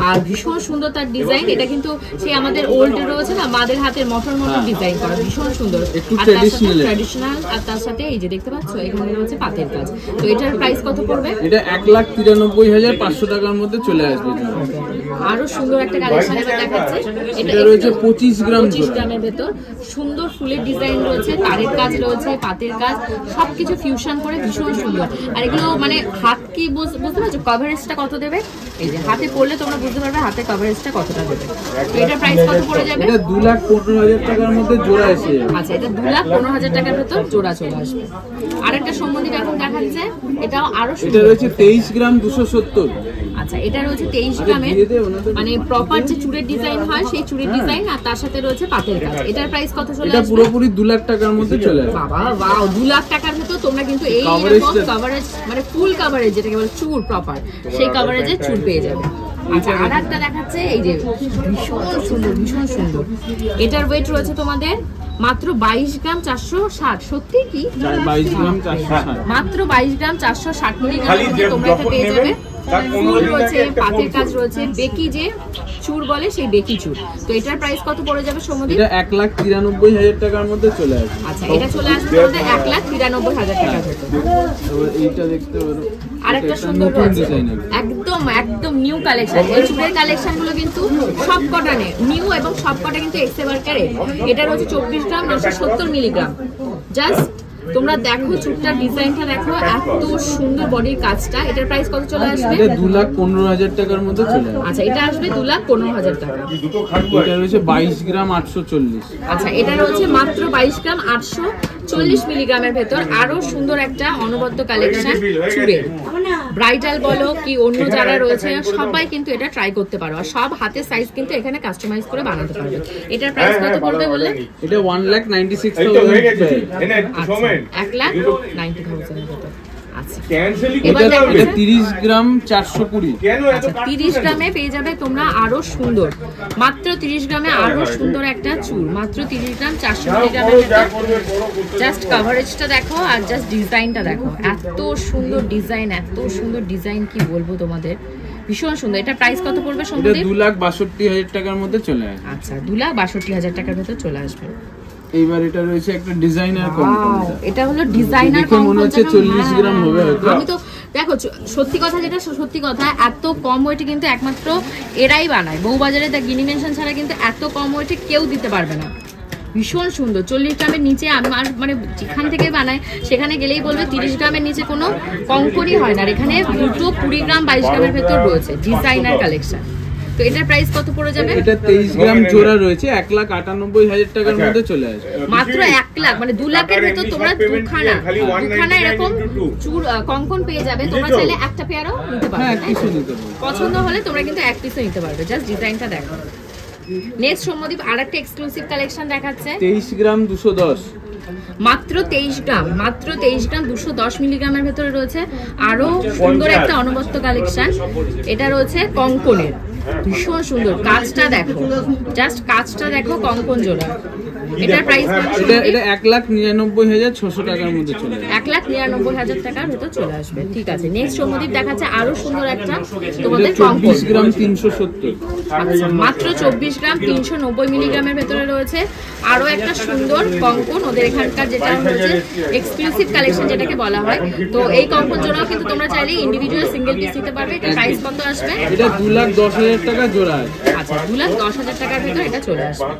আর ভীষণ সুন্দর তার ডিজাইন। এটা কিন্তু সেই আমাদের ওল্ড রয়েছে না, মাদের হাতের মটর মটর ডিজাইন করা, ভীষণ সুন্দর, একটু আর তার সাথে ট্র্যাডিশনাল। আর তার সাথে এই যে দেখতে পাচ্ছ এখানে রয়েছে পাতের কাজ। তো এটার প্রাইস কত পড়বে? এটা 1,93,500 টাকার মধ্যে চলে আসবে। আরো সুন্দর একটা কালেকশন এবার দেখাচ্ছে। এটা রয়েছে 25 গ্রাম 25 গ্রামের ভেতর সুন্দর ফুলের ডিজাইন রয়েছে, তারের কাজ রয়েছে, পাতের কাজ, সবকিছু ফিউশন করে ভীষণ সুন্দর। আর এগুলো মানে হাত কি বুঝতে পারছো কভারেজটা কত দেবে? এই যে হাতে পড়লে তোমরা বুঝতে পারবে হাতে কভারেজটা কতটা দেবে। তো এটা প্রাইস কত পড়ে যাবে? এটা 2,15,000 টাকার মধ্যে জোড়া এসে যাবে। আচ্ছা, এটা 2,15,000 টাকার ভেতর জোড়া চলে আসবে। আরেকটা সম্বন্ধী এখন দেখাচ্ছে, এটাও আরো এটা সুন্দর। রয়েছে 23 গ্রাম 270। আচ্ছা, এটা রয়েছে 23 গ্রামের, মানে প্রপার যে চুড়ের ডিজাইন হয় সেই চুড়ের ডিজাইন, আর তার সাথে রয়েছে পাতের কাজ। এটার প্রাইস কত চলে এটা আসবে? পুরোপুরি 2 লাখ টাকার মধ্যে চলে আসবে। বাবা ওয়াও, 2 লাখ টাকার ভেতর তোমরা কিন্তু এই কভারেজ, মানে ফুল কভারেজ যেটাকে বলে চুড় প্রপার, সেই কভারেজে চুড় পেয়ে যাবে। আচ্ছা, আর একটা দেখাচ্ছে এই যে ভীষণ সুন্দর, ভীষণ সুন্দর। এটার ওয়েট রয়েছে তোমাদের মাত্র 22 গ্রাম 460। সত্যি কি? 22 গ্রাম 460, মাত্র 22 গ্রাম 460 মিলিগ্রামের মধ্যে তোমরা এটা পেয়ে যাবে। ফুল রয়েছে, পাতের কাজ রয়েছে, বেকি যে চুর বলে সেই বেকি চুর। তো এটার প্রাইস কত পড়ে যাবে সমুদ্র? এটা 1,93,000 টাকার মধ্যে চলে আসবে। আচ্ছা, এটা চলে আসবে তোমাদের 1,93,000 টাকার ভেতর। এবার এইটা দেখতে পারো, আরেকটা সুন্দর রয়েছে, একদম একদম নিউ কালেকশন। এই চুড়ের কালেকশন গুলো কিন্তু সবকটা নিউ এবং সবকটা কিন্তু এক্সে ওয়ার্কারের। এটা রয়েছে 24 গ্রাম 970 মিলিগ্রাম। জাস্ট তোমরা দেখো চুড়টার ডিজাইনটা দেখো, এত সুন্দর বডির কাজটা। এটার প্রাইস কত চলে আসবে? এটা 2,15,000 টাকার মধ্যে চলে আসবে। আচ্ছা, এটা আসবে 2,15,000 টাকা। এটা রয়েছে 22 গ্রাম 840। আচ্ছা, এটা রয়েছে মাত্র 22 গ্রাম 840 মিলিগ্রামের ভেতর। আরো সুন্দর একটা অনবদ্য কালেকশন চুড়ের। ব্রাইডাল বলো কি অন্য যারা রয়েছে সবাই কিন্তু এটা ট্রাই করতে পারো। আর সব হাতের সাইজ কিন্তু এখানে কাস্টমাইজ করে বানাতে পারবে। এটার প্রাইস কত পড়বে বললে? এটা 1,96,000। 1,90,000 এর ভেতর। আচ্ছা, এটা 30 গ্রাম 420। আচ্ছা, 30 গ্রামে পেয়ে যাবে তোমরা আরো সুন্দর, মাত্র 30 গ্রামে আরো সুন্দর একটা চুল, মাত্র 30 গ্রাম 400 মিলিগ্রামের ভেতর। জাস্ট কভারেজটা দেখো আর জাস্ট ডিজাইনটা দেখো, এত সুন্দর ডিজাইন, এত সুন্দর ডিজাইন কি বলবো তোমাদের, ভীষণ সুন্দর। এটা প্রাইস কত পড়বে এটা সম্পূর্ণ? 2,62,000 টাকার মধ্যে চলে আসবে। আচ্ছা, 2,62,000 টাকার ভেতর চলে আসবে। এইবার এটা রয়েছে একটা ডিজাইনার কম্পাউন্ড। এটা হলো ডিজাইনার দেখে মনে হচ্ছে 40 গ্রাম হবে হয়তো। আমি তো দেখো সত্যি কথা, যেটা সত্যি কথা, এত কম ওয়েটে কিন্তু একমাত্র এরাই বানায়। বউবাজারে দ্য গিনি মেনশন ছাড়া কিন্তু এত কম ওয়েটে কেউ দিতে পারবে না। ভীষণ সুন্দর। 40 গ্রামের নিচে আমার মানে যেখান থেকে বানায় সেখানে গেলেই বলবে 30 গ্রামের নিচে কোনো কঙ্করই হয় না। আর এখানে দুটো 20 গ্রাম 22 গ্রামের ভেতর রয়েছে ডিজাইনার কালেকশন। তো এটার প্রাইস কত পড়ে যাবে? এটা 23 গ্রাম জোড়া রয়েছে 1,98,000 টাকার মধ্যে চলে আসবে। মাত্র 1 লাখ, মানে 2 লাখের ভেতর তোমরা দুখানা এরকম চুর কঙ্কন পেয়ে যাবে। তোমরা চাইলে একটা পেয়ারও নিতে পারবে। হ্যাঁ, কিছু নিতে পারবে। পছন্দ হলে তোমরা কিন্তু এক পিসও নিতে পারবে। জাস্ট ডিজাইনটা দেখো। নেক্সট সৌম্যদীপ আরেকটা এক্সক্লুসিভ কালেকশন দেখাচ্ছে। 23 গ্রাম 210। মাত্র 23 গ্রাম, মাত্র 23 গ্রাম 210 মিলিগ্রামের ভেতরে রয়েছে আরো সুন্দর একটা অনবদ্য কালেকশন। এটা রয়েছে কঙ্কনের, ভীষণ সুন্দর। কাজটা দেখো, জাস্ট কাজটা দেখো, কঙ্কন জোড়া। এটার প্রাইস এটা 1,99,600 টাকার মধ্যে চলে আসবে। 1,99,000 টাকার ভেতর চলে আসবে। ঠিক আছে, নেক্সট সৌম্যদীপ দেখাচ্ছে আরো সুন্দর একটা তোমাদের কঙ্কন। 24 গ্রাম 370। আচ্ছা, মাত্র 24 গ্রাম 390 মিলিগ্রামের ভেতরে রয়েছে আরো একটা সুন্দর কঙ্কন। ওদের এখানকার যেটা হচ্ছে এক্সক্লুসিভ কালেকশন যেটাকে বলা হয়। তো এই কঙ্কন জোড়াও কিন্তু তোমরা চাইলে ইন্ডিভিজুয়াল সিঙ্গেল পিস নিতে পারবে। এটা প্রাইস কত আসবে? এটা 2,10,000 টাকা জোড়া। আচ্ছা, 2,10,000 টাকার ভেতর এটা চলে আসবে।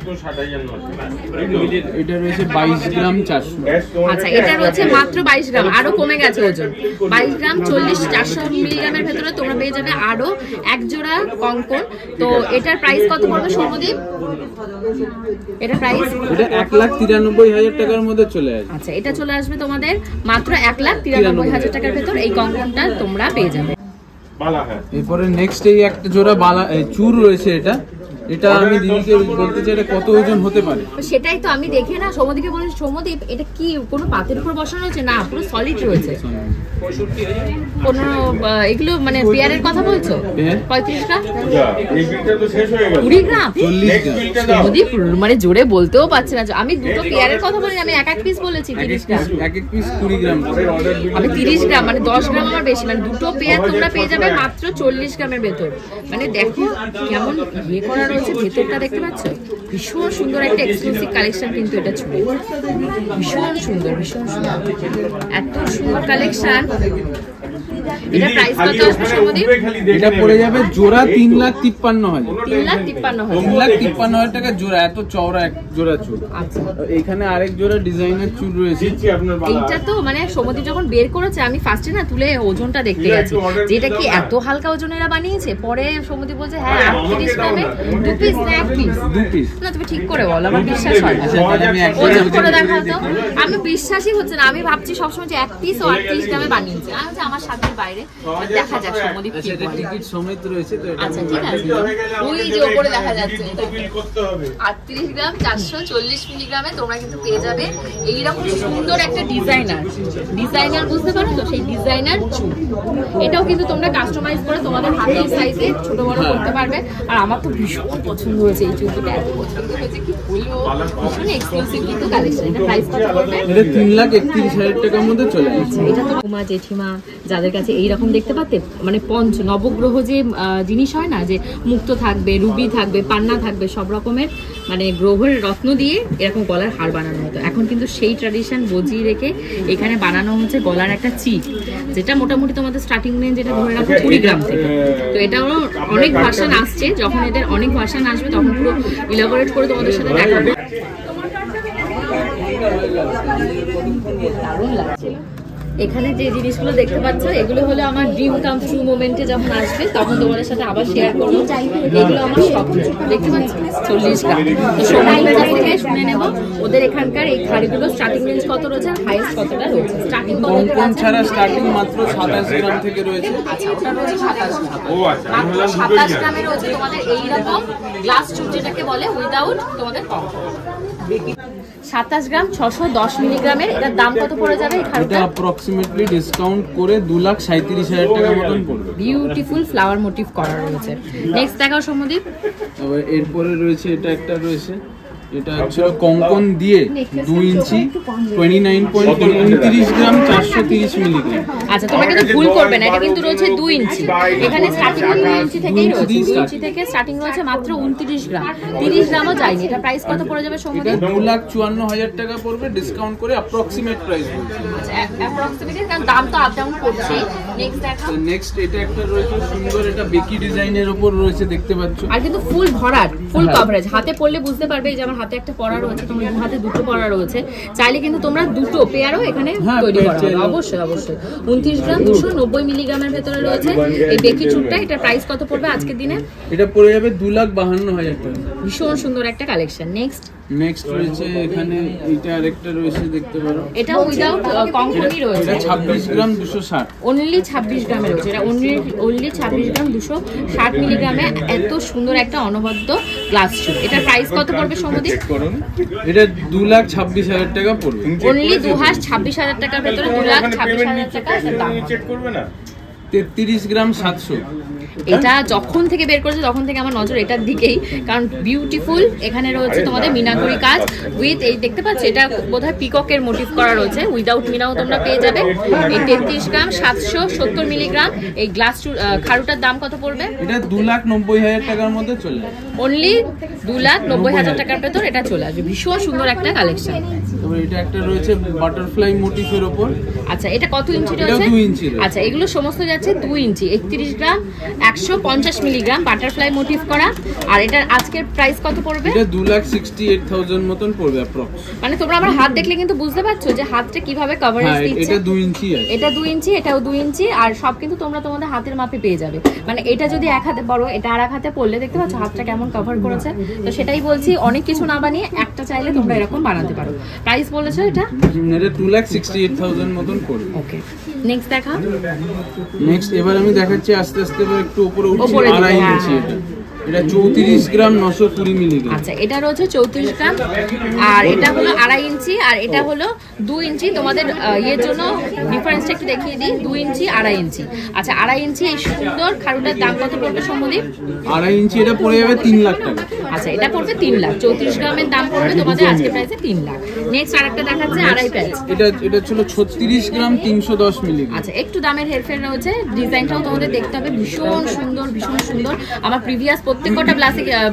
এটা রয়েছে 22 গ্রাম 400। আচ্ছা, এটা রয়েছে মাত্র 22 গ্রাম, আরো কমে গেছে ওজন। 22 গ্রাম 400 মিলিগ্রামের ভেতরে তোমরা পেয়ে যাবে আরো এক জোড়া কঙ্কন। তো এটার প্রাইস কত পড়বে সৌম্যদীপ? এটা প্রাইস এটা 1,93,000 টাকার মধ্যে চলে আসবে। আচ্ছা, এটা চলে আসবে তোমাদের মাত্র 1,93,000 টাকার ভেতর এই কঙ্কনটা তোমরা পেয়ে যাবে। এরপরে নেক্সট এই একটা জোড়া বালা চুর রয়েছে। এটা আমি দিদিকে বলতে চাই এটা কত ওজন হতে পারে। সেটাই তো আমি দেখে না সৌম্যদীপকে বলেছি, সৌম্যদীপ এটা কি কোনো পাতের উপর বসানো হয়েছে? না, পুরো সলিড রয়েছে। 15 এগুলো মানে পেয়ারের কথা বলছো? 35 গ্রাম 20 গ্রাম 40 গ্রাম। সৌম্যদীপ মানে জোরে বলতেও পারছে না। আমি দুটো পেয়ারের কথা বলিনি, আমি এক পিস বলেছি। 30 গ্রাম এক পিস 20 গ্রাম। আমি 30 গ্রাম মানে 10 গ্রাম আমার বেশি, মানে দুটো পেয়ার তোমরা পেয়ে যাবে মাত্র 40 গ্রামের ভেতর। মানে দেখো কেমন ইয়ে করা রয়েছে ভেতরটা, দেখতে পাচ্ছ? ভীষণ সুন্দর একটা এক্সক্লুসিভ কালেকশন কিন্তু এটা ছিল। ভীষণ সুন্দর, ভীষণ সুন্দর, এত সুন্দর কালেকশন। এটা প্রাইস কত আসবে সৌম্যদীপ? এটা পড়ে যাবে জোড়া 3,53,000। 3,53,000 টাকা জোড়া। এত চওড়া এক জোড়া চুল। আচ্ছা, এখানে আরেক জোড়া ডিজাইনার চুল রয়েছে। এইটা তো মানে সৌম্যদীপ যখন বের করেছে আমি ফার্স্টে না তুলে ওজনটা দেখতে গেছি, যেটা কি এত হালকা ওজনেরা বানিয়েছে। পরে সৌম্যদীপ বলছে হ্যাঁ 38 গ্রামে 2 পিস না 1 পিস? 2 পিস। না তুমি ঠিক করে বলো, আমার বিশ্বাস হয় না। ওজন করে দেখাও তো। আমি বিশ্বাসই হচ্ছে না, আমি ভাবছি সবসময় যে 1 পিস ও 38 গ্রামে বানিয়েছে। আমি হচ্ছে আমার সাথে বাইরে দেখা যাক সৌম্যদীপ কি বলে। টিকিট সমেত রয়েছে তো এটা। আচ্ছা ঠিক আছে, ওই যে উপরে দেখা যাচ্ছে 38 গ্রাম 440 মিলিগ্রামে তোমরা কিন্তু পেয়ে যাবে এইরকম সুন্দর একটা ডিজাইনার বুঝতে পারো তো, সেই ডিজাইনার চুল। এটাও কিন্তু তোমরা কাস্টমাইজ করে তোমাদের হাতের সাইজে ছোট বড় করতে পারবে। আর আমার তো ভীষণ পছন্দ হয়েছে এই চুলটা, এত পছন্দ হয়েছে কি বলবো, ভীষণ এক্সক্লুসিভ কিন্তু কালেকশন। এটা প্রাইস কত পড়বে? এটা 3,31,000 টাকার মধ্যে চলে আসছে। এটা তো কুমা জেঠিমা যাদের কাছে এইরকম দেখতে পাতে, মানে নবগ্রহ যে জিনিস হয় না, যে মুক্ত থাকবে, রুবি থাকবে, পান্না থাকবে, সব রকমের মানে গ্রহের রত্ন দিয়ে এরকম গলার হার বানানো হতো। এখন কিন্তু সেই ট্র্যাডিশন বজিয়ে রেখে এখানে বানানো হচ্ছে গলার একটা চিপ, যেটা মোটামুটি তোমাদের স্টার্টিং রেঞ্জ এটা ধরে রাখো 20 গ্রাম থেকে। তো এটাও অনেক ভার্সন আসছে, যখন এদের অনেক ভার্সন আসবে তখন পুরো ইলাবোরেট করে তোমাদের সাথে দেখাবো। দারুণ লাগছে। এখানে যে জিনিসগুলো দেখতে পাচ্ছ এগুলো হলো আমার ড্রিম কাম ট্রু মোমেন্টে যখন আসবে তখন তোমাদের সাথে আবার শেয়ার করবো। এগুলো আমার সব দেখতে পাচ্ছ 40 গ্রাম। তো সময়ের কাছ থেকে শুনে নেব ওদের এখানকার এই শাড়িগুলো স্টার্টিং রেঞ্জ কত রয়েছে আর হাইয়েস্ট কতটা রয়েছে। স্টার্টিং কম ছাড়া স্টার্টিং মাত্র 27 গ্রাম থেকে রয়েছে। আচ্ছা, ওটা রয়েছে 27 গ্রাম। মাত্র 27 গ্রামে রয়েছে তোমাদের এইরকম গ্লাস চুল, যেটাকে বলে উইদাউট তোমাদের কম। 27 গ্রাম 610 মিলিগ্রামের। এটার দাম কত পড়ে যাবে? এটা অ্যাপ্রক্সিমেটলি ডিসকাউন্ট করে 2,37,000 টাকার মতন পড়বে। বিউটিফুল ফ্লাওয়ার মোটিভ করা রয়েছে। নেক্সট দেখাও সৌম্যদীপ। তবে এরপরে রয়েছে এটা একটা রয়েছে, এটা হচ্ছে কঙ্কন দিয়ে 2 ইঞ্চি 29.29 গ্রাম 430 মিলিগ্রাম। আচ্ছা, তোমরা কিন্তু ভুল করবে না, এটা কিন্তু রয়েছে 2 ইঞ্চি। এখানে স্টার্টিং 2 ইঞ্চি থেকেই রয়েছে, 2 ইঞ্চি থেকে স্টার্টিং রয়েছে মাত্র 29 গ্রাম। 30 গ্রামও যায়নি। এটা প্রাইস কত পড়ে যাবে সৌম্যদীপ? 2,54,000 টাকা পড়বে, ডিসকাউন্ট করে অ্যাপ্রক্সিমেট প্রাইস বলছি। আচ্ছা, অ্যাপ্রক্সিমেটলি, কারণ দাম তো আপ ডাউন করছে। নেক্সট দেখাও। নেক্সট এটা একটা রয়েছে সুন্দর, এটা বেকি ডিজাইনের উপর রয়েছে, দেখতে পাচ্ছ। আর কিন্তু ফুল ভরাট, ফুল কভারেজ। হাতে পড়লে বুঝতে পারবে যে আমার হাতে একটা পরা রয়েছে, তোমার হাতে দুটো পরা রয়েছে। চাইলে কিন্তু তোমরা দুটো পেয়ারও এখানে তৈরি করা হবে। অবশ্যই অবশ্যই। 29 গ্রাম 290 মিলিগ্রামের ভেতরে রয়েছে এই বেকি চুলটা। এটা প্রাইস কত পড়বে আজকের দিনে? এটা পড়ে যাবে 2,52,000 টাকা। ভীষণ সুন্দর একটা কালেকশন। নেক্সট রয়েছে এখানে এটা আরেকটা রয়েছে, দেখতে পারো। এটা উইদাউট কঙ্কনই রয়েছে। এটা 26 গ্রাম 260। অনলি 26 গ্রামে রয়েছে। এটা অনলি 26 গ্রাম 260 মিলিগ্রামে এত সুন্দর একটা অনবদ্য গ্লাস চুল। এটার প্রাইস কত পড়বে সৌম্যদীপ? এটা 2,26,000 টাকা পড়বে। অনলি 2,26,000 টাকার ভেতরে 2,26,000 টাকা দাম। চেক করবে না? 33 গ্রাম 700। এটা যখন থেকে বের করেছে তখন থেকে আমার নজর এটার দিকেই, কারণ বিউটিফুল। এখানে রয়েছে তোমাদের মিনাকরি কাজ উইথ এই দেখতে পাচ্ছ, এটা বোধহয় পিককের মোটিভ করা রয়েছে। উইদাউট মিনাও তোমরা পেয়ে যাবে। এই 33 গ্রাম 770 মিলিগ্রাম এই গ্লাস খাড়ুটার দাম কত পড়বে? এটা 2,90,000 টাকার মধ্যে চলে আসবে। অনলি 2,90,000 টাকার ভেতর এটা চলে আসবে। ভীষণ সুন্দর একটা কালেকশন। তবে এটা একটা রয়েছে বাটারফ্লাই মোটিফের উপর। আচ্ছা, এটা কত ইঞ্চি রয়েছে? 2 ইঞ্চি। আচ্ছা, এগুলো সমস্ত যাচ্ছে 2 ইঞ্চি। 31 গ্রাম 150 মিলিগ্রাম বাটারফ্লাই মোটিভ করা। আর এটার আজকের প্রাইস কত পড়বে? এটা 2,68,000 মতন পড়বে অ্যাপ্রক্স। মানে তোমরা আমার হাত দেখলে কিন্তু বুঝতে পারছো যে হাতটা কিভাবে কভারেজ দিচ্ছে। এটা 2 ইঞ্চি আছে, এটা 2 ইঞ্চি, এটাও 2 ইঞ্চি, আর সব কিন্তু তোমরা তোমাদের হাতের মাপে পেয়ে যাবে। মানে এটা যদি এক হাতে বড়, এটা আর এক হাতে পড়লে দেখতে পাচ্ছ হাতটা কেমন কভার করেছে। তো সেটাই বলছি, অনেক কিছু না বানিয়ে একটা চাইলে তোমরা এরকম বানাতে পারো। প্রাইস বলেছো এটা? এটা 2,68,000 মতন পড়বে। ওকে, নেক্সট দেখা। নেক্সট এবার আমি দেখাচ্ছি আস্তে আস্তে একটু উপরে উঠছি। উপরে 2.5 ইঞ্চি এটা 34 গ্রাম 920 মিলিগ্রাম। আচ্ছা, এটা রয়েছে 34 গ্রাম, আর এটা হলো 2.5 ইঞ্চি, আর এটা হলো 2 ইঞ্চি। তোমাদের ইয়ের জন্য ডিফারেন্সটা একটু দেখিয়ে দিই, 2 ইঞ্চি 2.5 ইঞ্চি। আচ্ছা, 2.5 ইঞ্চি এই সুন্দর খাড়ুটার দাম কত পড়বে সম্মদীপ? 2.5 ইঞ্চি এটা পড়ে যাবে 3 লাখ টাকা। আচ্ছা, এটা পড়বে 3 লাখ। 34 গ্রামের দাম পড়বে তোমাদের আজকে প্রাইসে 3 লাখ। নেক্সট আরেকটা দেখাচ্ছে 2.5 প্যাচ। এটা ছিল 36 গ্রাম 310 মিলিগ্রাম। আচ্ছা, একটু দামের হেরফের রয়েছে। ডিজাইনটাও তোমাদের দেখতে হবে, ভীষণ সুন্দর, ভীষণ সুন্দর। আমার প্রিভিয়াস প্রত্যেকটা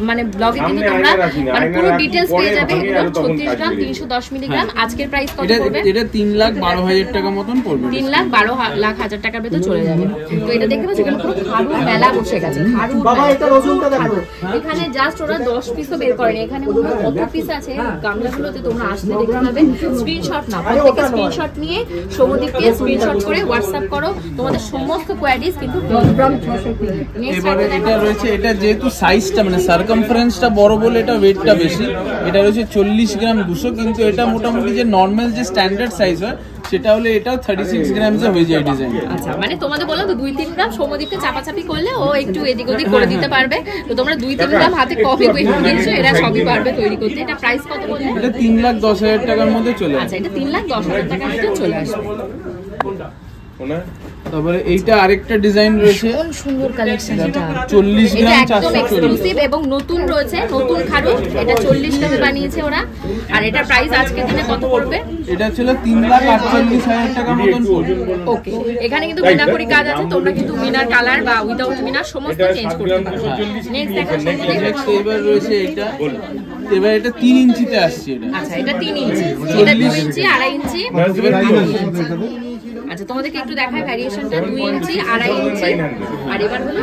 মানে ব্লগে কিন্তু তোমরা মানে পুরো ডিটেইলস পেয়ে যাবে। এগুলো 36 গ্রাম 310 মিলিগ্রাম। আজকের প্রাইস কত পড়বে? এটা 3,12,000 টাকা মতন পড়বে। 3,12,000 টাকার ভেতর চলে যাবে। তো এটা দেখতে পাচ্ছ এখানে পুরো খাড়ু মেলা বসে গেছে। খাড়ু এখানে জাস্ট ওরা 10 পিসও বের করেনি। এখানে কত পিস আছে গামলাগুলোতে, তোমরা আসলে দেখতে পাবে। স্ক্রিনশট না, প্রত্যেকটা স্ক্রিনশট নিয়ে সমুদ্রকে স্ক্রিনশট করে হোয়াটসঅ্যাপ করো, তোমাদের সমস্ত কোয়ারিজ কিন্তু এবারে এটা রয়েছে, এটা যেহেতু সাইজটা মানে সার্কামফারেন্সটা বড় বলে এটা ওয়েটটা বেশি। এটা রয়েছে 40 গ্রাম 200, কিন্তু এটা মোটামুটি যে নর্মাল যে স্ট্যান্ডার্ড সাইজ হয় সেটা হলে এটাও 36 গ্রামসে হয়ে যায় ডিজাইন। আচ্ছা, মানে তোমাদের বললাম তো 2-3 গ্রাম সমুদ্রকে চাপাচাপি করলে ও একটু এদিক ওদিক করে দিতে পারবে। তো তোমরা 2-3 গ্রাম হাতে কপি কিনছো, এরা সবই পারবে তৈরি করতে। এটা প্রাইস কত বললে? এটা 3,10,000 টাকার মধ্যে চলে আসে। আচ্ছা, এটা 3,10,000 টাকার মধ্যে চলে আসবে। তারপরে এইটা আরেকটা ডিজাইন রয়েছে, কোন সুন্দর কালেকশন এটা। 40 এটা গ্রাম একদম 440। এক্সক্লুসিভ এবং নতুন রয়েছে, নতুন খাড়ু। এটা 40 গ্রামে বানিয়েছে ওরা। আর এটা প্রাইস আজকে দিনে কত পড়বে? এটা ছিল 3,48,000 টাকা মতন পড়বে। ওকে, এখানে কিন্তু মিনাকরি কাজ আছে, তোমরা কিন্তু মিনার কালার বা উইদাউট মিনার সমস্ত চেঞ্জ করতে পারো। নেক্সট দেখা নেক্সট এবার রয়েছে এটা, এবার এটা 3 ইঞ্চিতে আসছে এটা। আচ্ছা, এটা 3 ইঞ্চি, এটা 2 ইঞ্চি 2.5 ইঞ্চি। আচ্ছা, তোমাদেরকে একটু দেখায় ভ্যারিয়েশনটা। 2 ইঞ্চি 2.5 ইঞ্চি, আর এবার হলো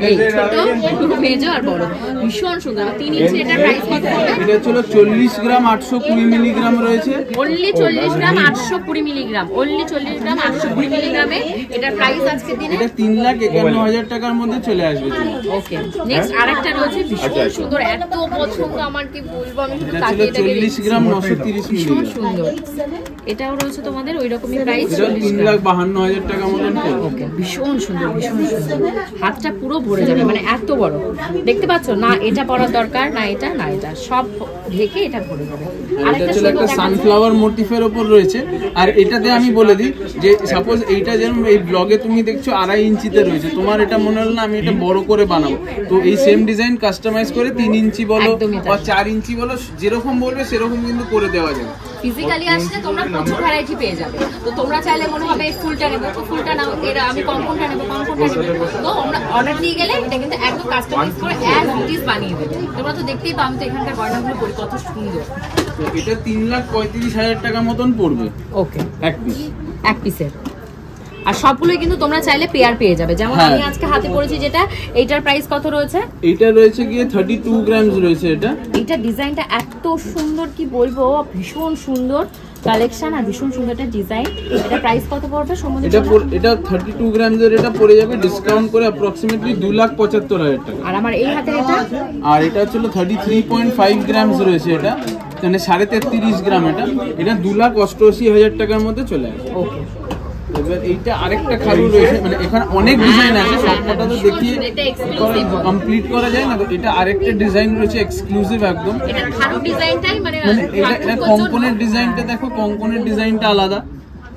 এই ছোট মেজো আর বড়, ভীষণ সুন্দর। 3 ইঞ্চি এটার প্রাইস কত হবে? এটা ছিল 40 গ্রাম 820 মিলিগ্রাম রয়েছে। অনলি 40 গ্রাম 820 মিলিগ্রাম, অনলি 40 গ্রাম 820 মিলিগ্রামে এটার প্রাইস আজকে দিনে এটা 3,51,000 টাকার মধ্যে চলে আসবে। ওকে, নেক্সট আরেকটা রয়েছে ভীষণ সুন্দর, এত পছন্দ আমার, কি বলবো আমি, শুধু এটা ছিল তাকিয়ে দেখে 40 গ্রাম 930 ভীষণ মিলিগ্রাম। সুন্দর। এটাও রয়েছে তোমাদের ওই রকমই প্রাইস, এটা 3,52,000 টাকা মতন পড়বে। ওকে, ভীষণ সুন্দর, ভীষণ সুন্দর। হাতটা পুরো ভরে যাবে, মানে এত বড় দেখতে পাচ্ছ না। এটা পরার দরকার না, এটা না, এটা সব ঢেকে এটা ভরে যাবে। এটা ছিল একটা সানফ্লাওয়ার মোটিফের উপর রয়েছে। আর এটাতে আমি বলে দিই যে সাপোজ এইটা যেমন এই ব্লগে তুমি দেখছো 2.5 ইঞ্চিতে রয়েছে, তোমার এটা মনে হলো না আমি এটা বড় করে বানাবো, তো এই সেম ডিজাইন কাস্টমাইজ করে 3 ইঞ্চি বলো বা 4 ইঞ্চি বলো, যেরকম বলবে সেরকম কিন্তু করে দেওয়া যাবে। ফিজিক্যালি আসলে তোমরা প্রচুর ভ্যারাইটি পেয়ে যাবে। তো তোমরা চাইলে মনে হবে ফুলটা নেবো, তো ফুলটা নাও, এর আমি কমফোনটা নেবো, কমফোনটা নেবো। তো আমরা অর্ডার দিয়ে গেলে এটা কিন্তু একদম কাস্টমাইজ করে অ্যাজ ইট ইজ বানিয়ে দেবে। তোমরা তো দেখতেই পাও আমি তো এখানকার গয়নাগুলো পরি কত সুন্দর। তো এটা 3,35,000 টাকা মতন পড়বে ওকে, এক পিস, এক পিসের। আর সবগুলোই কিন্তু তোমরা চাইলে পেয়ার পেয়ে যাবে। যেমন আমি আজকে হাতে পড়েছি যেটা, এইটার প্রাইস কত রয়েছে? এইটা রয়েছে গিয়ে 32 গ্রামস রয়েছে। এইটা ডিজাইনটা এত সুন্দর, কি বলবো, ভীষণ সুন্দর কালেকশন আর ভীষণ সুন্দর একটা ডিজাইন। এটা প্রাইস কত পড়বে? এটা 32 গ্রামসের, এটা পড়ে যাবে ডিসকাউন্ট করে অ্যাপ্রক্সিমেটলি 2,75,000 টাকা। আর আমার এই হাতের এটা, আর এটা ছিল 33.5 গ্রামস রয়েছে, এটা মানে 33.5 গ্রাম। এটা 2,88,000 টাকার মধ্যে চলে আসে। ওকে, এবার এইটা আরেকটা খাড়ু রয়েছে, মানে এখানে অনেক ডিজাইন আছে, সবকটা তো দেখিয়ে কমপ্লিট করা যায় না। তো এটা আরেকটা ডিজাইন রয়েছে এক্সক্লুসিভ একদম। এটা খাড়ু ডিজাইনটাই মানে এটা কঙ্কনের ডিজাইনটা দেখো, কঙ্কনের ডিজাইনটা আলাদা,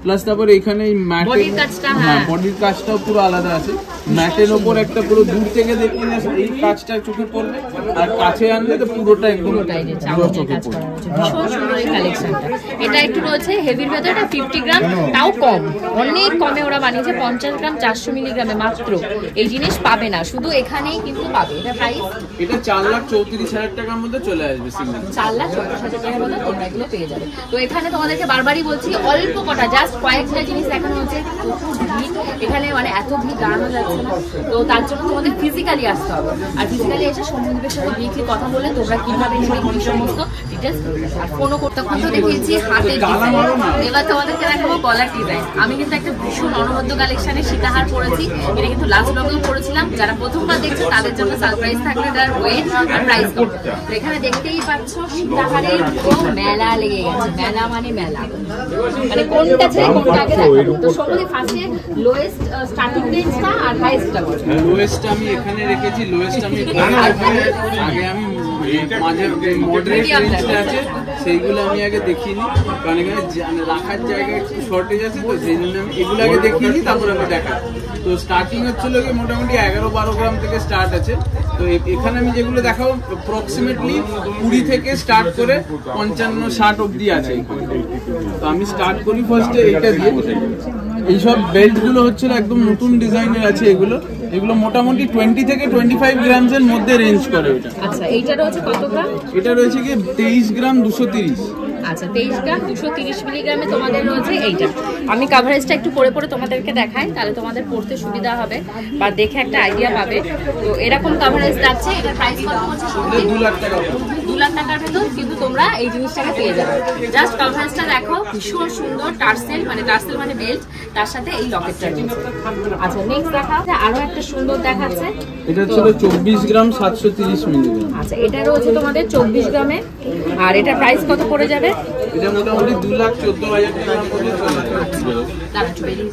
প্লাস তারপরে এখানে এই ম্যাটের কাজটা, হ্যাঁ বডির কাজটাও পুরো আলাদা আছে। ম্যাটের ওপর একটা পুরো দূর থেকে দেখলে এই কাজটা চোখে পড়বে, আর কাছে আনলে তো পুরোটা একদম চোখে পড়বে। ভীষণ সুন্দর এই কালেকশনটা। এটা একটু রয়েছে হেভির ভেতরে, এটা 50 গ্রাম, তাও কম, অনেক কমে ওরা বানিয়েছে। 50 গ্রাম 400 মিলিগ্রামে মাত্র। এই জিনিস পাবে না, শুধু এখানেই কিন্তু পাবে। এটা প্রাইস এটা 4,34,000 টাকার মধ্যে চলে আসবে। 4,34,000 টাকার মধ্যে তোমরা এগুলো পেয়ে যাবে। তো এখানে তোমাদেরকে বারবারই বলছি, অল্প কটা জাস্ট জাস্ট কয়েকটা জিনিস দেখানো হচ্ছে, প্রচুর ভিড় এখানে, মানে এত ভিড় দাঁড়ানো যাচ্ছে না। তো তার জন্য তোমাদের ফিজিক্যালি আসতে হবে, আর ফিজিক্যালি এসে সৌম্যদীপের সাথে ডিরেক্টলি কথা বলে তোমরা কিভাবে নেবে কি সমস্ত ডিটেলস, আর ফোনও করতে তো দেখিয়েছি হাতের ডিজাইন। এবার তোমাদেরকে দেখাবো গলার ডিজাইন। আমি কিন্তু একটা ভীষণ অনবদ্য কালেকশনের সীতাহার পরেছি, এটা কিন্তু লাস্ট ব্লগেও পরেছিলাম। যারা প্রথমবার দেখছে তাদের জন্য সারপ্রাইজ থাকবে, এটার ওয়েট আর প্রাইস কত। তো এখানে দেখতেই পাচ্ছ সীতাহারের মেলা লেগে গেছে, মেলা মানে মেলা, মানে কোনটা ছেড়ে কোনটা আগে দেখাবো। তো সৌম্যদীপ ফার্স্টে লোয়েস্ট স্টার্টিং রেঞ্জটা আর হাইয়েস্টটা বলো। লোয়েস্টটা আমি এখানে রেখেছি, লোয়েস্ট আমি আগে আমি মাঝের মডারেট রেঞ্জটা আছে সেইগুলো আমি আগে দেখিনি, কারণ এখানে রাখার জায়গায় একটু শর্টেজ আছে, তো সেই জন্য আমি এগুলো আগে দেখিনি, তারপর আমি দেখাই। তো স্টার্টিং হচ্ছিল কি মোটামুটি 11-12 গ্রাম থেকে স্টার্ট আছে। তো এখানে আমি যেগুলো দেখাবো অ্যাপ্রক্সিমেটলি 20 থেকে স্টার্ট করে 55-60 অব্দি আছে। তো আমি স্টার্ট করি ফার্স্টে এইটা দিয়ে। এইসব বেল্টগুলো হচ্ছিল একদম নতুন ডিজাইনের আছে, এগুলো মোটামুটি 20 থেকে 25 গ্রামসের মধ্যে রেঞ্জ করে। এটা আচ্ছা, এইটা রয়েছে কত গ্রাম? এটা রয়েছে কি 23 গ্রাম 230। আচ্ছা, 23 গ্রাম 230 মিলিগ্রামে তোমাদের রয়েছে এইটা। আমি কাভারেজটা একটু পরে পরে তোমাদেরকে দেখাই, তাহলে তোমাদের পড়তে সুবিধা হবে বা দেখে একটা আইডিয়া পাবে। তো এরকম কাভারেজ যাচ্ছে, এটার প্রাইস কত হচ্ছে? 2 লাখ টাকা। 2 লাখ টাকার ভেতর কিন্তু তোমরা এই জিনিসটাকে পেয়ে যাবে। জাস্ট কাভারেজটা দেখো, ভীষণ সুন্দর টার্সেল মানে বেল্ট, তার সাথে এই লকেটটা রয়েছে। আচ্ছা, নেক্সট দেখা আরো একটা সুন্দর দেখাচ্ছে, এটা ছিল 24 গ্রাম 730 মিলিগ্রাম। আচ্ছা, এটা রয়েছে তোমাদের 24 গ্রামে, আর এটার প্রাইস কত পড়ে যাবে? এটা মোটামুটি 2,14,000 টাকার মধ্যে চলে যাবে।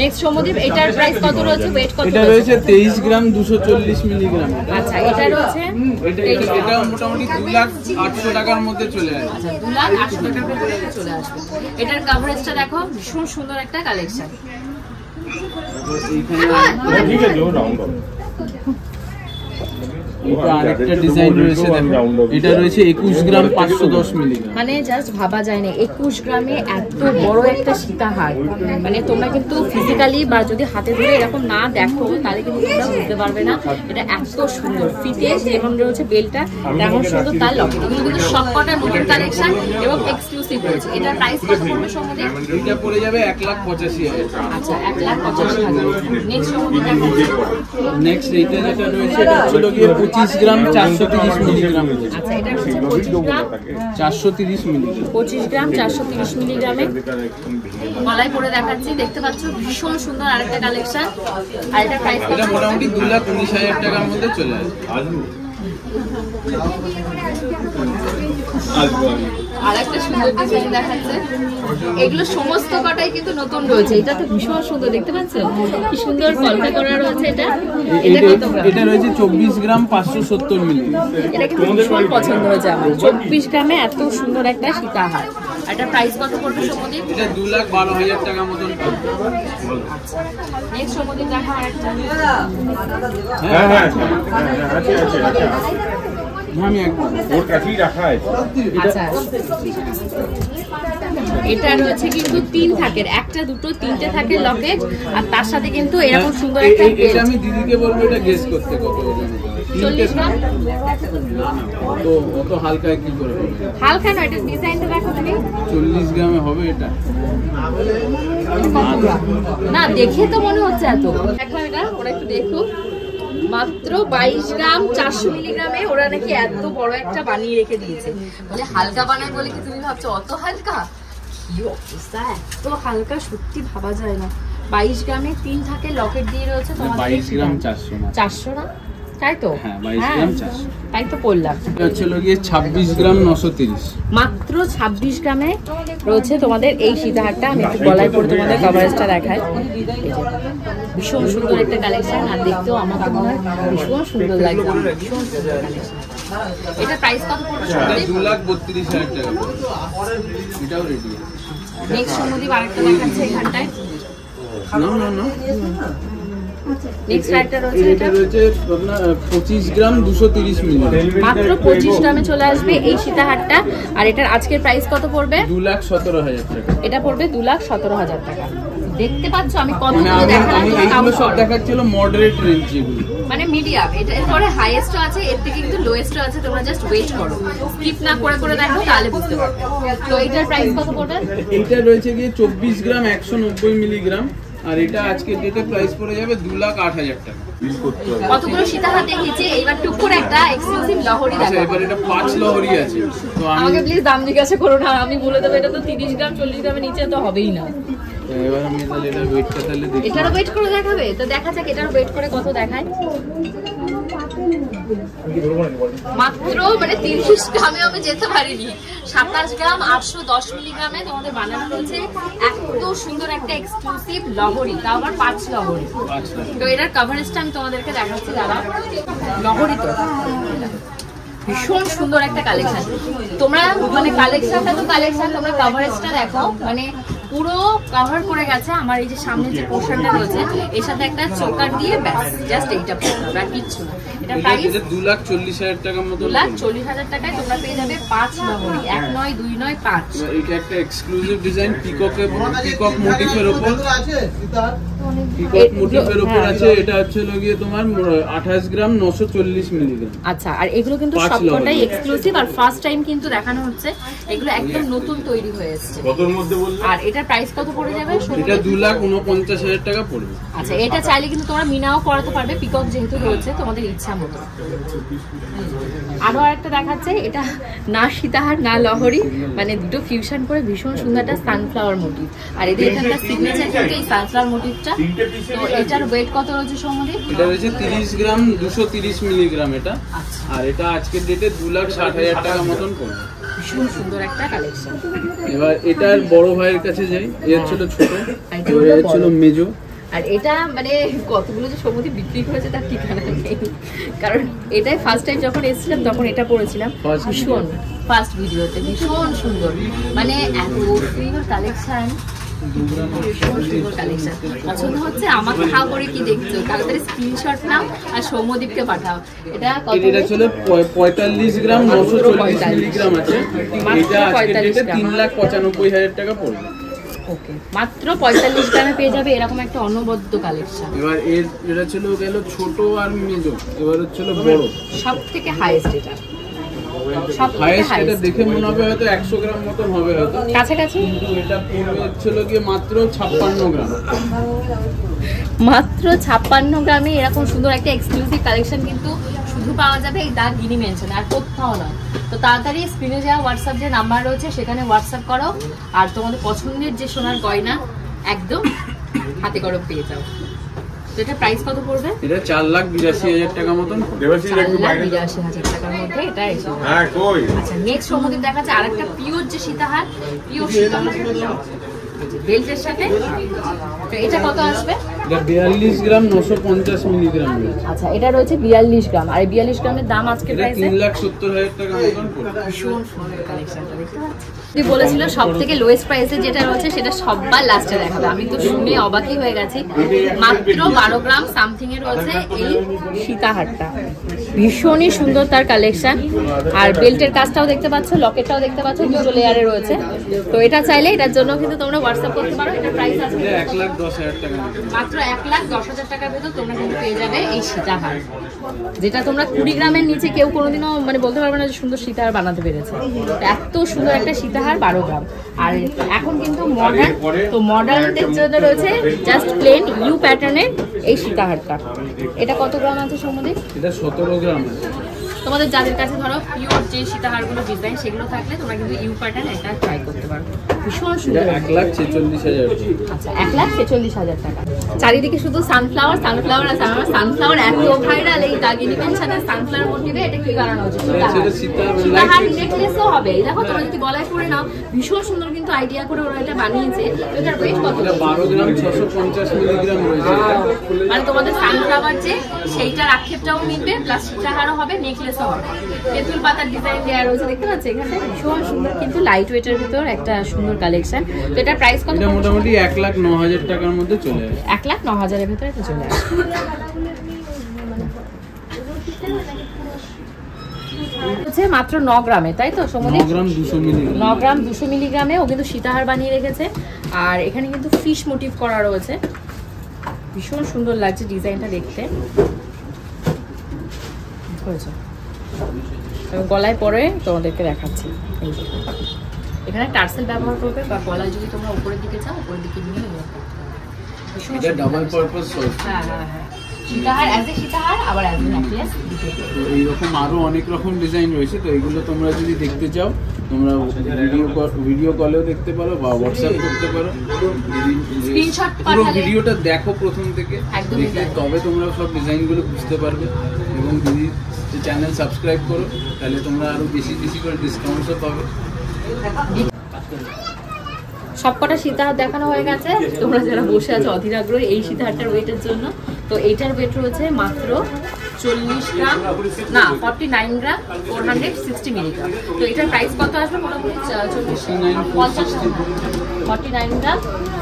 নেক্সট সৌম্যদীপ, এটার প্রাইস কত রয়েছে, ওয়েট কত? এটা রয়েছে 23 গ্রাম 240 মিলিগ্রাম। আচ্ছা, এটা রয়েছে এটা মোটামুটি 2,08,000 টাকার মধ্যে চলে আসবে। আচ্ছা, 2,08,000 টাকার মধ্যে চলে আসবে। এটার কভারেজটা দেখো, ভীষণ সুন্দর একটা কালেকশন। ঠিক আছে, এটা আরেকটা ডিজাইন রয়েছে, দেখো এটা রয়েছে 21 গ্রাম 510 মিলিগ্রাম। মানে জাস্ট ভাবা যায় না 21 গ্রামে এত বড় একটা সীতাহার। মানে তোমরা কিন্তু ফিজিক্যালি বা যদি হাতে ধরে এরকম না দেখো তাহলে কিন্তু তোমরা বুঝতে পারবে না এটা এত সুন্দর। ফিতে যেমন রয়েছে বেলটা তেমন সুন্দর, তার লকেট। এগুলো কিন্তু সবকটা নতুন কালেকশন এবং এক্সক্লুসিভ রয়েছে। এটার প্রাইস কত পড়বে সৌম্যদীপ? এটা পড়ে যাবে 1,85,000। আচ্ছা, 1,85,000। নেক্সট সৌম্যদীপ নেক্সট এইটা যেটা রয়েছে এটা ছিল গিয়ে 25 গ্রাম 430 মিলিগ্রাম। আচ্ছা, এটা হচ্ছে 25 গ্রাম 430 মিলিগ্রাম। 25 গ্রাম 430 মিলিগ্রামে গলায় পরে দেখাচ্ছি, দেখতে পাচ্ছ ভীষণ সুন্দর আরেকটা কালেকশন। আর এটা প্রাইস এটা মোটামুটি 2,19,000 টাকার মধ্যে চলে আসবে। আরেকটা সুন্দর ডিজাইন দেখাচ্ছে, এগুলো সমস্ত কটাই কিন্তু নতুন রয়েছে। এটা তো ভীষণ সুন্দর, দেখতে পাচ্ছ কি সুন্দর কলকা করা রয়েছে। এটা রয়েছে 24 গ্রাম 570 মিলিগ্রাম। এটা কিন্তু ভীষণ পছন্দ হয়েছে আমার। 24 গ্রামে এত সুন্দর একটা সীতাহার। এটা প্রাইস কত পড়বে সৌম্যদীপ? এটা 2,12,000 টাকা মতন পড়বে। নেক্সট সৌম্যদীপ দেখা আরেকটা। আমি একদম ওর কাছেই রাখা আছে। আচ্ছা, এটা রয়েছে কিন্তু 3 থাকের, একটা দুটো তিনটে থাকে লকেট, আর তার সাথে কিন্তু এরকম সুন্দর একটা এটা আমি দিদিকে বলবো এটা গেস করতে কত ওজন হবে। 40 গ্রাম। তো অত হালকা কি করে হবে? হালকা নয়, এটা ডিজাইনটা দেখো তুমি। 40 গ্রামে হবে এটা? না, দেখে তো মনে হচ্ছে এত। দেখো এটা, ওরা একটু দেখো, মাত্র 22 গ্রাম 400 মিলিগ্রামে ওরা নাকি এত বড় একটা বানিয়ে রেখে দিয়েছে। বলে হালকা বানায় বলে কি তুমি ভাবছো অত হালকা? কি অবস্থা, এত হালকা সত্যি ভাবা যায় না। 22 গ্রামে 3 থাকে, লকেট দিয়ে রয়েছে তোমাদের। 22 গ্রাম 400 না? 400 না, তাই তো? হ্যাঁ, 22 গ্রাম 400, তাই তো বললাম। এটা ছিল গিয়ে 26 গ্রাম 930। মাত্র 26 গ্রামে রয়েছে তোমাদের এই সীতাহারটা। আমি একটু গলায় পরে তোমাদের কভারেজটা দেখাই। ভীষণ সুন্দর একটা কালেকশন, আর দেখতেও আমার মনে হয় ভীষণ সুন্দর লাগছে। ভীষণ সুন্দর কালেকশন। এটা প্রাইস কত পড়বে? 2,32,000 টাকা পড়বে। এটাও রেডি। নেক্সট সৌম্যদীপ আরেকটা দেখাচ্ছে এখানটায়। না নেক্সট আরেকটা রয়েছে, এটা রয়েছে আপনার 25 গ্রাম 230 মিলিগ্রাম। মাত্র 25 গ্রামে চলে আসবে এই সীতাহারটা। আর এটার আজকের প্রাইস কত পড়বে? 2,17,000 টাকা। এটা পড়বে 2,17,000 টাকা। দেখতে পাচ্ছ আমি কত মানে আমি এইগুলো সব দেখাচ্ছিল মডারেট রেঞ্জ যেগুলো, মানে মিডিয়াম। এটা এরপরে হাইয়েস্ট আছে, এর থেকে কিন্তু লোয়েস্ট আছে। তোমরা জাস্ট ওয়েট করো, স্কিপ না করে করে দেখো, তাহলে বুঝতে পারবে। তো এটার প্রাইস কত পড়বে? এইটা রয়েছে গিয়ে 24 গ্রাম 190 মিলিগ্রাম, আর এটা আজকের ডেটে প্রাইস পড়ে যাবে 2,08,000 টাকা। কতগুলো সীতাহার দেখিয়েছি, এইবার টুক করে একটা এক্সক্লুসিভ লহরি আচ্ছা, দেখাবো। এবার এটা 5 লহরি আছে। তো আমাকে প্লিজ দাম জিজ্ঞাসা করো না, আমি বলে দেবো এটা তো 30 গ্রাম 40 গ্রামের নিচে তো হবেই না। এবার আমি তাহলে এটা ওয়েটটা তাহলে দেখি। এটারও ওয়েট করে দেখাবে, তো দেখা যাক এটারও ওয়েট করে কত দেখায়। মাত্র মানে 30 গ্রামে আমি যেতে পারিনি, 27 গ্রাম 810 মিলিগ্রামে তোমাদের বানানো রয়েছে এত সুন্দর একটা এক্সক্লুসিভ লহরি, তাও আবার 5 লহরি। তো এটার কভারেজটা আমি তোমাদেরকে দেখাচ্ছি, দাঁড়া। লহরি তো ভীষণ সুন্দর একটা কালেকশন। তোমরা মানে কালেকশনটা তো কালেকশন, তোমরা কভারেজটা দেখো, মানে পুরো কভার করে গেছে আমার এই যে সামনে যে পোর্শনটা রয়েছে, এর সাথে একটা চোকার দিয়ে ব্যাস জাস্ট এইটা পড়বে আর কিচ্ছু না। এটা প্রাইস 2,40,000 টাকার মতো। 2,40,000 টাকায় তোমরা পেয়ে যাবে 5 লহরি, 1 নয় 2 নয় 5। এটা একটা এক্সক্লুসিভ ডিজাইন পিকক মোটিফের উপর, পিকক মোটিফের উপর আছে। এটা হচ্ছে গিয়ে তোমার 28 গ্রাম 940 মিলিগ্রাম। আচ্ছা, আর এগুলো কিন্তু সবকটাই এক্সক্লুসিভ আর ফার্স্ট টাইম কিন্তু দেখানো হচ্ছে। এগুলো একদম নতুন তৈরি হয়ে এসেছে। কতর মধ্যে বললে? আর এটার প্রাইস কত পড়ে যাবে? এটা 2,49,000 টাকা পড়বে। আচ্ছা, এটা চাইলে কিন্তু তোমরা মিনাও করাতে পারবে, পিকক যেহেতু রয়েছে তোমাদের ইচ্ছা মতো। আরো আরেকটা দেখাচ্ছে, এটা না সীতাহার না লহরি, মানে দুটো ফিউশন করে ভীষণ সুন্দর একটা সানফ্লাওয়ার মোটিভ। আর এদের এখানকার সিগনেচার কিন্তু এই সানফ্লাওয়ার মোটিভটা। তো এটার ওয়েট কত রয়েছে সৌমদীপ? এটা রয়েছে 30 গ্রাম 230 মিলিগ্রাম এটা। আর এটা আজকের ডেটে 2,60,000 টাকা মতন পড়বে। ভীষণ সুন্দর একটা কালেকশন। এবার এটার বড় ভাইয়ের কাছে যাই, এর ছিল ছোট, এর ছিল মেজো। আর এটা মানে কতগুলো যে সৌমদীপ বিক্রি করেছে তার ঠিকানা নেই, কারণ এটাই ফার্স্ট টাইম যখন এসেছিলাম তখন এটা পড়েছিলাম। ভীষণ ফার্স্ট ভিডিওতে ভীষণ সুন্দর, মানে এত সুন্দর কালেকশন, পছন্দ হচ্ছে। আমাকে হাও করে কি দেখছো, তাড়াতাড়ি স্ক্রিনশট নাও আর সৌম্যদীপকে পাঠাও। এটা কত? এটা ছিল 45 গ্রাম 940 মিলিগ্রাম আছে। এটা আজকের ডেটে 3,95,000 টাকা পড়বে। ওকে, মাত্র 45 গ্রামে পেয়ে যাবে এরকম একটা অনবদ্য কালেকশন। এবার এটা ছিল গেল ছোট আর মেজো, এবার হচ্ছিল বড়। সবথেকে হাইয়েস্ট এটা, হাইয়েস্ট এটা দেখে মনে হবে হয়তো 100 গ্রাম মতন হবে হয়তো কাছাকাছি, কিন্তু এটা পড়বে ছিল গিয়ে মাত্র 56 গ্রাম। মাত্র 56 গ্রামে এরকম সুন্দর একটা এক্সক্লুসিভ কালেকশন কিন্তু শুধু পাওয়া যাবে এই দ্য গিনি মেনশন, আর কোথাও নয়। তো তাড়াতাড়ি স্ক্রিনে যাওয়া হোয়াটসঅ্যাপ যে নাম্বার রয়েছে সেখানে হোয়াটসঅ্যাপ করো, আর তোমাদের পছন্দের যে সোনার গয়না একদম হাতে করে পেয়ে যাও। তো এটা প্রাইস কত পড়বে? এটা 4,82,000 টাকা মতন। 4,82,000 টাকার মধ্যে এটা এসে যাবে। হ্যাঁ, কই? আচ্ছা, নেক্সট সৌমদীপ দেখাচ্ছে আরেকটা পিওর যে সীতাহার, পিওর সীতাহার বেল্টের সাথে। তো এটা কত আসবে? এটা 42 গ্রাম 950 মিলিগ্রাম। আচ্ছা, এটা রয়েছে 42 গ্রাম, আর এই 42 গ্রামের দাম আজকে এটা 3,70,000 টাকা মতন পড়বে। ভীষণ সুন্দর কালেকশনটা, দেখতে পাচ্ছি। তুই বলেছিল সব থেকে লোয়েস্ট প্রাইসে যেটা রয়েছে সেটা সবার লাস্টে দেখাবে, আমি তো শুনে অবাকই হয়ে গেছি। মাত্র 12 গ্রাম সামথিং এ রয়েছে এই সীতাহারটা, ভীষণই সুন্দর তার কালেকশন। আর বেল্টের কাজটাও দেখতে পাচ্ছ, লকেটটাও দেখতে পাচ্ছ, দুটো লেয়ারে রয়েছে। তো এটা চাইলে এটার জন্য কিন্তু তোমরা হোয়াটসঅ্যাপ করতে পারো। এটা প্রাইস আছে 1,10,000 টাকা, মাত্র 1,10,000 টাকার ভেতর তোমরা কিন্তু পেয়ে যাবে এই সীতাহার, যেটা তোমরা 20 গ্রামের নিচে কেউ কোনোদিনও মানে বলতে পারবে না যে সুন্দর সীতাহার বানাতে পেরেছে। এত সুন্দর একটা সীতাহার 12 গ্রাম। আর এখন কিন্তু মডার্ন, তো মডার্নদের জন্য রয়েছে জাস্ট প্লেন ইউ প্যাটার্নের এই সীতাহারটা। এটা কত গ্রাম আছে সৌমদীপ? এটা 17 গ্রাম আছে। তোমাদের যাদের কাছে ধরো পিওর যে সীতাহারগুলো ডিজাইন সেগুলো থাকলে তোমরা কিন্তু ইউ প্যাটার্ন এটা ট্রাই করতে পারো, ভীষণ সুন্দর। 1,46,000। আচ্ছা, 1,46,000 টাকা। চারিদিকে শুধু সানফ্লাওয়ার সানফ্লাওয়ার আর সানফ্লাওয়ার, এত ভাইরাল এই দাগিনী পেনশনের সানফ্লাওয়ার মোটিভে। এটা কি কারণ হচ্ছে? সীতাহার নেকলেসও হবে। দেখো তোমরা যদি গলায় পরে নাও, ভীষণ সুন্দর কিন্তু আইডিয়া করে ওরা এটা বানিয়েছে। এটার ওয়েট কত? 12 গ্রাম 650 মিলিগ্রাম রয়েছে। মানে তোমাদের সানফ্লাওয়ার যে সেইটার আক্ষেপটাও মিলবে, প্লাস সীতাহারও হবে, নেকলেসও হবে। তেঁতুল পাতার ডিজাইন দেওয়া রয়েছে, দেখতে পাচ্ছ এখানে, ভীষণ সুন্দর কিন্তু লাইট ওয়েটের ভিতর একটা সুন্দর কালেকশন। তো এটার প্রাইস কত? এটা মোটামুটি 1,09,000 টাকার মধ্যে চলে আসে। 1,09,000 এর ভিতরে এটা চলে আসে। হচ্ছে মাত্র 9 গ্রামে, তাই তো সৌমদীপ? 9 গ্রাম 200 মিলিগ্রাম। 9 গ্রাম 200 মিলিগ্রামে ও কিন্তু সীতাহার বানিয়ে রেখেছে। আর এখানে কিন্তু ফিশ মোটিভ করা রয়েছে, ভীষণ সুন্দর লাগছে ডিজাইনটা দেখতে। গলায় পরে তোমাদেরকে দেখাচ্ছি। এই যে এখানে টার্সেল ব্যবহার করবে, বা গলায় যদি তোমরা উপরের দিকে চাও উপরের দিকে নিয়ে এটা ডাবল পারপাস সোর্স। হ্যাঁ হ্যাঁ হ্যাঁ, সীতাহার অ্যাজ এ সীতাহার, আবার অ্যাজ এ নেকলেস। তো এইরকম আরো অনেক রকম ডিজাইন রয়েছে। তো এগুলো তোমরা যদি দেখতে চাও তোমরা ভিডিও কলেও দেখতে পারো বা হোয়াটসঅ্যাপ করতে পারো। স্ক্রিনশট পুরো পাঠালে ভিডিওটা দেখো প্রথম থেকে, একদমই দেখে তাই। তবে তোমরা সব ডিজাইনগুলো বুঝতে পারবে। এবং যদি চ্যানেল সাবস্ক্রাইব করো তাহলে তোমরা আরো বেশি বেশি করে ডিসকাউন্টও পাবে। সবকটা সীতাহার দেখানো হয়ে গেছে। তোমরা যারা বসে আছো অধীর আগ্রহে এই সীতাহারটার ওয়েটের জন্য, তো এইটার ওয়েট রয়েছে মাত্র 40 গ্রাম, না 49 গ্রাম 460 মিলিগ্রাম। তো এটার প্রাইস কত আসবে? মোটামুটি 49 গ্রাম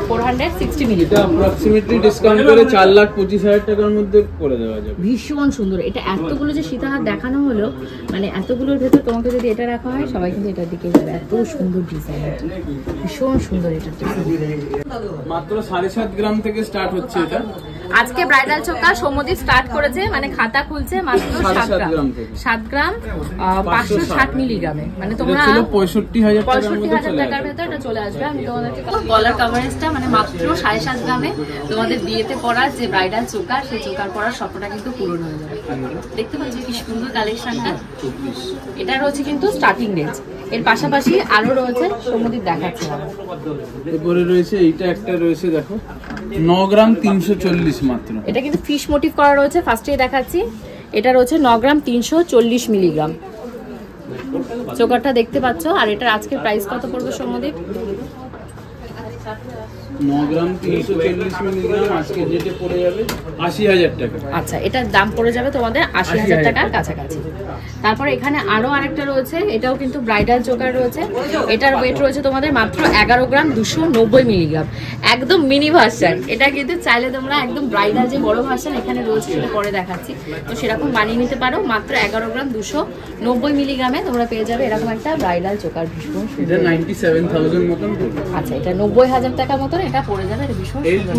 460 এটা মিলিগ্রাম। অ্যাপ্রক্সিমেটলি ডিসকাউন্ট করে 4,25,000 টাকার মধ্যে করে দেওয়া যাবে। ভীষণ সুন্দর। এটা এতগুলো যে সীতাহার দেখানো হলো, মানে এতগুলোর ভেতর তোমাকে যদি এটা রাখা হয় সবাই কিন্তু এটার দিকে যাবে। এত সুন্দর ডিজাইন, ভীষণ সুন্দর এটা ডিজাইন। মাত্র 7.5 গ্রাম থেকে স্টার্ট হচ্ছে এটা। আজকে ব্রাইডাল চোকা সৌম্যদীপ স্টার্ট করেছে, মানে খাতা খুলছে মাত্র 7 গ্রাম 7 গ্রাম 560 মিলিগ্রামে। মানে তোমরা 65,000 টাকার ভেতর এটা চলে আসবে। আমি তোমাদেরকে গলার কভারেজটা মানে মাত্র 7.5 গ্রামে তোমাদের বিয়েতে পরার যে ব্রাইডাল চোকা, সেই চোকার পরার স্বপ্নটা কিন্তু পূরণ হয়ে যাবে। দেখতে পাচ্ছ কি সুন্দর কালেকশনটা। এটা রয়েছে কিন্তু স্টার্টিং রেঞ্জ। এর পাশাপাশি আরো রয়েছে, সৌম্যদীপ দেখাচ্ছে। এরপরে রয়েছে এইটা একটা রয়েছে, দেখো 9 গ্রাম 340 মাত্র। এটা কিন্তু ফিশ মোটিভ করা রয়েছে, ফার্স্টেই দেখাচ্ছি। এটা রয়েছে 9 গ্রাম 340 মিলিগ্রাম। চোকারটা দেখতে পাচ্ছ। আর এটার আজকের প্রাইস কত পড়বে সৌম্যদীপ? 9 গ্রাম 340 মিলিগ্রাম আজকে যেটা পড়ে যাবে 80,000 টাকা। আচ্ছা, এটার দাম পড়ে যাবে তোমাদের 80,000 টাকার কাছাকাছি। তারপরে এখানে আরো আরেকটা রয়েছে, এটাও কিন্তু ব্রাইডাল চোকার রয়েছে। এটার ওয়েট রয়েছে তোমাদের মাত্র 11 গ্রাম 290 মিলিগ্রাম। একদম মিনি ভার্সন। এটা কিন্তু চাইলে তোমরা একদম ব্রাইডাল যে বড় ভার্সন এখানে রয়েছে সেটা পরে দেখাচ্ছি, তো সেরকম বানিয়ে নিতে পারো। মাত্র 11 গ্রাম 290 মিলিগ্রামে তোমরা পেয়ে যাবে এরকম একটা ব্রাইডাল চোকার। ভীষণ এটা 97,000 মতন পড়বে। আচ্ছা, এটা 90,000 টাকা মতন এটা পড়ে যাবে। এটা ভীষণ সুন্দর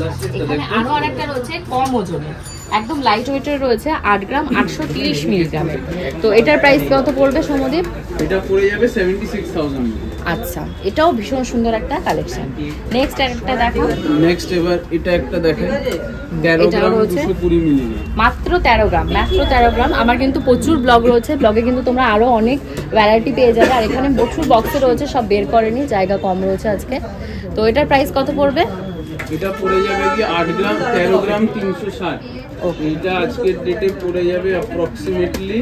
লাগছে। এখানে আরো আরেকটা রয়েছে কম ওজনে, একদম লাইট ওয়েটের রয়েছে 8 গ্রাম 830 মিলিগ্রামের। তো এটার প্রাইস কত পড়বে সৌম্যদীপ? এটা পড়ে যাবে 76,000 মতো। আচ্ছা, এটাও ভীষণ সুন্দর একটা কালেকশন। নেক্সট একটা দেখো। নেক্সট এবার এটা একটা দেখেন 13 গ্রাম 220 মিলিগ্রাম। মাত্র 13 গ্রাম, মাত্র 13 গ্রাম। আমার কিন্তু প্রচুর ব্লগ রয়েছে, ব্লগে কিন্তু তোমরা আরো অনেক ভ্যারাইটি পেয়ে যাবে। আর এখানে প্রচুর বক্সে রয়েছে, সব বের করেনি, জায়গা কম রয়েছে আজকে। তো এটার প্রাইস কত পড়বে? এটা পড়ে যাবে কি 8 গ্রাম 13 গ্রাম 360। এইটা আজকের ডেটে পড়ে যাবে অ্যাপ্রক্সিমেটলি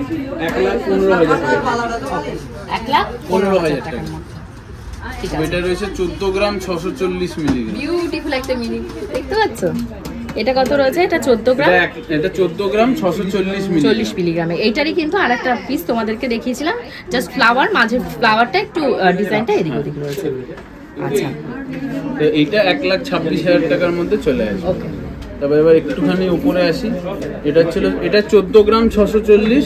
1,15,000 টাকা। 1,15,000 টাকা। ঠিক আছে। এটা রয়েছে 14 গ্রাম 640 মিলিগ্রাম। বিউটিফুল একটা মিনি, দেখতে পাচ্ছ? এটা কত রয়েছে? এটা 14 গ্রাম, এটা 14 গ্রাম 640 মিলিগ্রাম। 40 মিলিগ্রামে। এইটারই কিন্তু আরেকটা পিস তোমাদেরকে দেখিয়েছিলাম, জাস্ট ফ্লাওয়ার, মাঝের ফ্লাওয়ারটা একটু ডিজাইনটা এদিক ওদিক রয়েছে। আচ্ছা, তো এইটা 1,26,000 টাকার মধ্যে চলে আসবে। ওকে। তবে এবার একটুখানি উপরে আসি। এটা ছিল, এটা 14 গ্রাম 640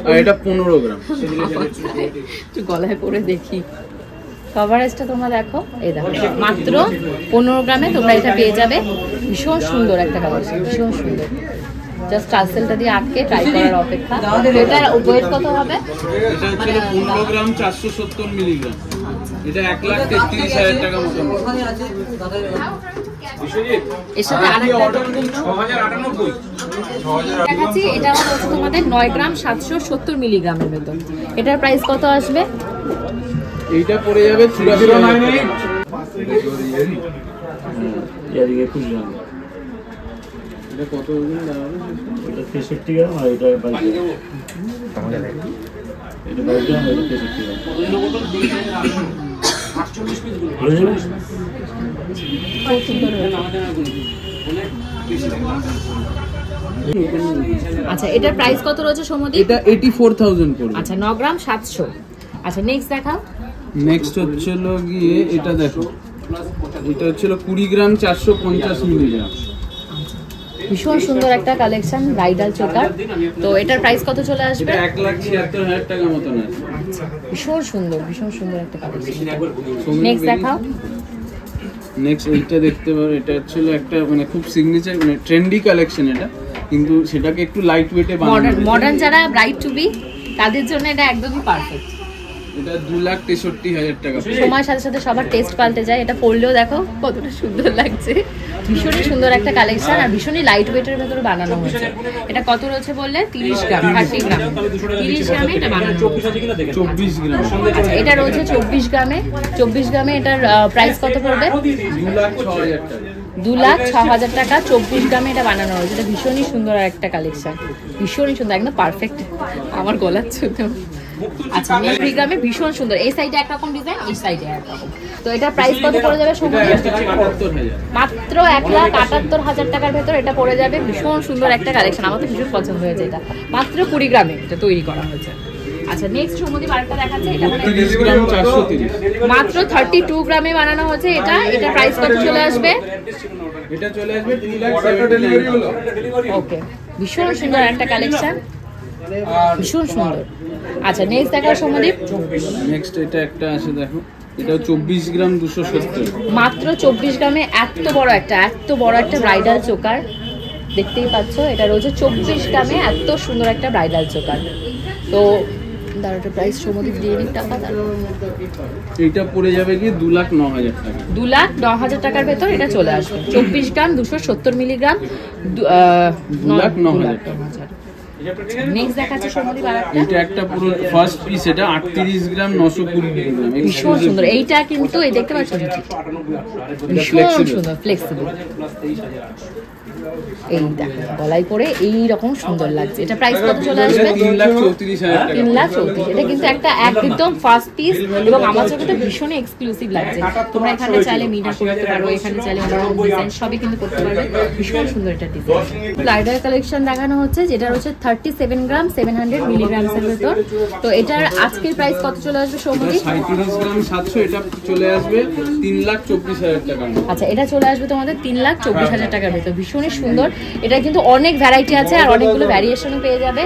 আর এটা 15 গ্রাম। একটু গলায় পরে দেখি কভারেজটা তোমরা দেখো। এই দেখো মাত্র 15 গ্রামে তোমরা এটা পেয়ে যাবে। ভীষণ সুন্দর একটা কালেকশন, ভীষণ সুন্দর। জাস্ট টার্সেলটা দিয়ে আটকে ট্রাই করার অপেক্ষা। এটার ওয়েট কত হবে? এটা হচ্ছে 15 গ্রাম 470 মিলিগ্রাম। এটা 1,33,000 টাকা মতো। এর সাথে আরেকটা দেখাচ্ছি, এটা হচ্ছে তোমাদের 9 গ্রাম 770 মিলিগ্রামের মতো। এটার প্রাইস কত আসবে? এইটা পড়ে যাবে 84,000 টাকা। এটা কত ওজন দাঁড়াবে? এটা 63 গ্রাম আর এটা 22 গ্রাম। এটা 22 গ্রাম, এটা 63 গ্রাম। আচ্ছা, এটার প্রাইস কত রয়েছে সৌম্যদীপ? এটা 84,000 পড়বে। আচ্ছা, 9 গ্রাম 700। আচ্ছা, নেক্সট দেখাও। নেক্সট হচ্ছিল গিয়ে এটা দেখো, এটা হচ্ছিল 20 গ্রাম 450 মিলিগ্রাম। ভীষণ সুন্দর একটা কালেকশন ব্রাইডাল চোকার। তো এটার প্রাইস কত চলে আসবে? এটা 1,76,000 টাকা মতন আছে। ভীষণ সুন্দর, ভীষণ সুন্দর একটা কালেকশন। নেক্সট দেখাও। নেক্সট এইটা দেখতে পারো, এটা ছিল একটা মানে খুব সিগনেচার মানে ট্রেন্ডি কালেকশন এটা, কিন্তু সেটাকে একটু লাইট ওয়েটে বানানো। মডার্ন যারা ব্রাইড টু বি তাদের জন্য এটা একদমই পারফেক্ট। এটা 2,63,000 টাকা। সময়ের সাথে সাথে সবার টেস্ট পাল্টে যায়। এটা পরলেও দেখো কতটা সুন্দর লাগছে, ভীষণই সুন্দর একটা কালেকশন আর ভীষণই লাইট ওয়েটের ভেতরে বানানো হয়েছে। এটা কত রয়েছে বললে? 30 গ্রাম, 30 গ্রাম, 30 গ্রামে এটা বানানো। 24 গ্রাম। আচ্ছা, এটা রয়েছে 24 গ্রামে। 24 গ্রামে এটার প্রাইস কত পড়বে? 2,06,000 টাকা। 2,06,000 টাকা। 24 গ্রামে এটা বানানো হয়েছে। এটা ভীষণই সুন্দর একটা কালেকশন, ভীষণই সুন্দর, একদম পারফেক্ট আমার গলার জন্য। আচ্ছা, 20 গ্রামে ভীষণ সুন্দর। এই সাইডে একরকম ডিজাইন, এই সাইডে একরকম। তো এটা প্রাইস কত পড়ে যাবে? মাত্র 1,78,000 টাকার ভেতর এটা পড়ে যাবে। ভীষণ সুন্দর একটা কালেকশন, আমার তো ভীষণ পছন্দ হয়েছে। এটা মাত্র 20 গ্রামে এটা তৈরি করা হয়েছে। আচ্ছা, নেক্সট সমুদ্র আরেকটা দেখাচ্ছে। এটা 30 গ্রাম 430। মাত্র 32 গ্রামে বানানো হচ্ছে এটা। এটা প্রাইস কত চলে আসবে? এটা চলে আসবে 3,70,000। ওকে, ভীষণ সুন্দর একটা কালেকশন, ভীষণ সুন্দর। আচ্ছা, নেক্সট দেখার সমুদ্র। নেক্সট এটা একটা আছে দেখো, এটা 24 গ্রাম 270। মাত্র 24 গ্রামে এত বড় একটা ব্রাইডাল চোকার দেখতেই পাচ্ছ। এটা রয়েছে 24 গ্রামে এত সুন্দর একটা ব্রাইডাল চোকার। তো দাঁড়াটা প্রাইস সমুদ্র দিয়ে নিন টাকা। এটা পড়ে যাবে কি 2,09,000 টাকা। 2,09,000 টাকার ভেতর এটা চলে আসবে। 24 গ্রাম 270 মিলিগ্রাম, 2,09,000 টাকা। নেক্সট দেখাচ্ছে সমুদ্র আরেকটা। এটা একটা পুরো ফার্স্ট পিস, এটা 38 গ্রাম 920 মিলিগ্রাম। ভীষণ সুন্দর। এইটা কিন্তু এই দেখতে পাচ্ছ ভীষণ সুন্দর, ফ্লেক্সিবল। এই দেখো গলায় পরে এই রকম সুন্দর লাগছে। এটা প্রাইস কত চলে আসবে? 3,34,000 টাকা। 3,34,000। এটা কিন্তু একটা একদম ফার্স্ট পিস এবং আমার চোখে তো ভীষণ এক্সক্লুসিভ লাগছে। তোমরা এখানে চাইলে মিনা করতে পারো, এখানে চাইলে অন্যান্য ডিজাইন সবই কিন্তু করতে পারবে। ভীষণ সুন্দর এটা ডিজাইন। ব্রাইডাল কালেকশন দেখানো হচ্ছে, যেটা হচ্ছে 37 গ্রাম 700 মিলিগ্রামসের ভেতর। তো এটার আজকের প্রাইস কত চলে আসবে সমুদ্র? 37 গ্রাম 700। এটা চলে আসবে 3,24,000 টাকা। আচ্ছা, এটা চলে আসবে তোমাদের 3,24,000 টাকার ভেতর। ভীষণই সুন্দর। এটা কিন্তু অনেক ভ্যারাইটি আছে আর অনেকগুলো ভ্যারিয়েশনও পেয়ে যাবে।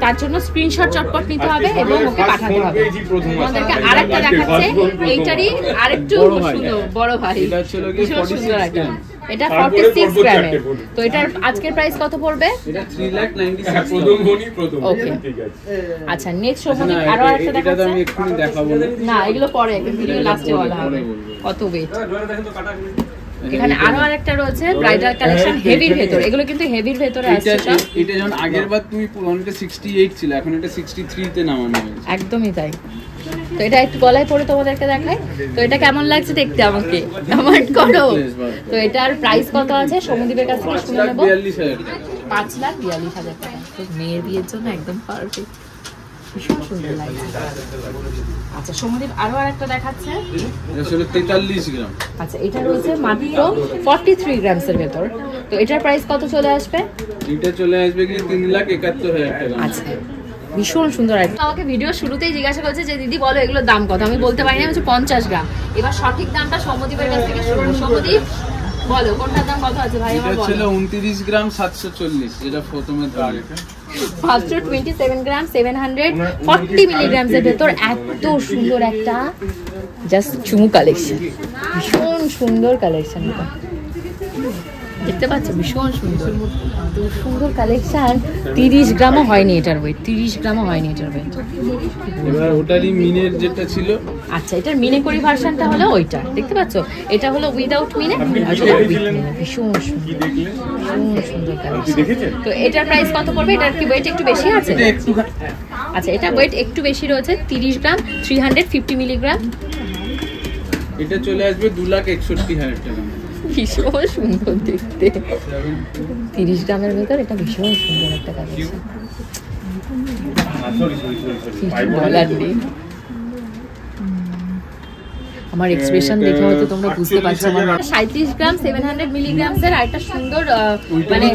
তার জন্য স্ক্রিনশট চটপট নিতে হবে এবং ওকে পাঠাতে হবে। তোমাদেরকে আরেকটা দেখাচ্ছে, এইটারই আরেকটু সুন্দর বড় ভাই। এটা ছিল কি 46 গ্রাম। এটা 46 গ্রামের। তো এটার আজকের প্রাইস কত পড়বে? এটা 3,96,000। ওকে। আচ্ছা, নেক্সট সময় আরো একটা এটা তো দেখাচ্ছে। আমি এক্ষুনি দেখাবো না। না, এগুলো পরে ভিডিও লাস্টে বলা হবে কত ওয়েট। এখানে আরো আরেকটা রয়েছে ব্রাইডাল কালেকশন হেভির ভেতর। এগুলো কিন্তু হেভির ভেতরে আসছে সব। এটা যখন আগের বার তুমি পুরোটা 68 ছিল, এখন এটা 63 তে নামানো হয়েছে। একদমই তাই। তো এটা একটু গলায় পরে তোমাদেরকে দেখাই। তো এটা কেমন লাগছে দেখতে আমাকে কমেন্ট করো। তো এটার প্রাইস কত আছে সমুদ্রের কাছ থেকে শুনে নেব। 42,000 টাকা। 5,42,000 টাকা। তো মেয়ের বিয়ের জন্য একদম পারফেক্ট, ভীষণ সুন্দর লাগছে। আচ্ছা, সমুদ্র আরো আরেকটা দেখাচ্ছে। এটা ছিল 43 গ্রাম। আচ্ছা, এটা রয়েছে মাত্র 43 গ্রামসের ভেতর। তো এটার প্রাইস কত চলে আসবে? এটা চলে আসবে কি 3,71,000 টাকা। আচ্ছা, ভীষণ সুন্দর। আমাকে ভিডিও শুরুতেই জিজ্ঞাসা করছে যে দিদি বলো এগুলোর দাম কত। আমি বলতে পারি না, হচ্ছে 50 গ্রাম। এবার সঠিক দামটা সমদ্বীপের কাছ থেকে শুনবো। সমদ্বীপ বলো কোনটার দাম কত আছে ভাই? এটা ছিল 29 গ্রাম 740, যেটা প্রথমে ধরে। ফার্স্ট 27 গ্রাম 740 মিলিগ্রামসের ভেতর এত সুন্দর একটা জাস্ট চুমু কালেকশন। ভীষণ সুন্দর কালেকশন, এটা দেখতে পাচ্ছ ভীষণ সুন্দর সুন্দর কালেকশন। 30 গ্রামও হয়নি এটার ওয়েট, 30 গ্রামও হয়নি এটার ওয়েট। এবার ওটারই মিনের যেটা ছিল। আচ্ছা, এটার মিনে করি ভার্সনটা হলো ওইটা দেখতে পাচ্ছ। এটা হলো উইদাউট মিনে, ভীষণ সুন্দর ভীষণ সুন্দর কালেকশন। তো এটার প্রাইস কত পড়বে? এটার কি ওয়েট একটু বেশি আছে? আচ্ছা, এটা ওয়েট একটু বেশি রয়েছে, 30 গ্রাম 350 মিলিগ্রাম। এটা চলে আসবে 2,61,000 টাকা। ভীষণ সুন্দর দেখতে, 30 গ্রামের ভেতর এটা ভীষণ সুন্দর একটা কালেকশন। বলার নেই, আমার এক্সপ্রেশন দেখে হয়তো তোমরা বুঝতে পারছো। 37 গ্রাম 700 মিলিগ্রামসের আর একটা সুন্দর মানে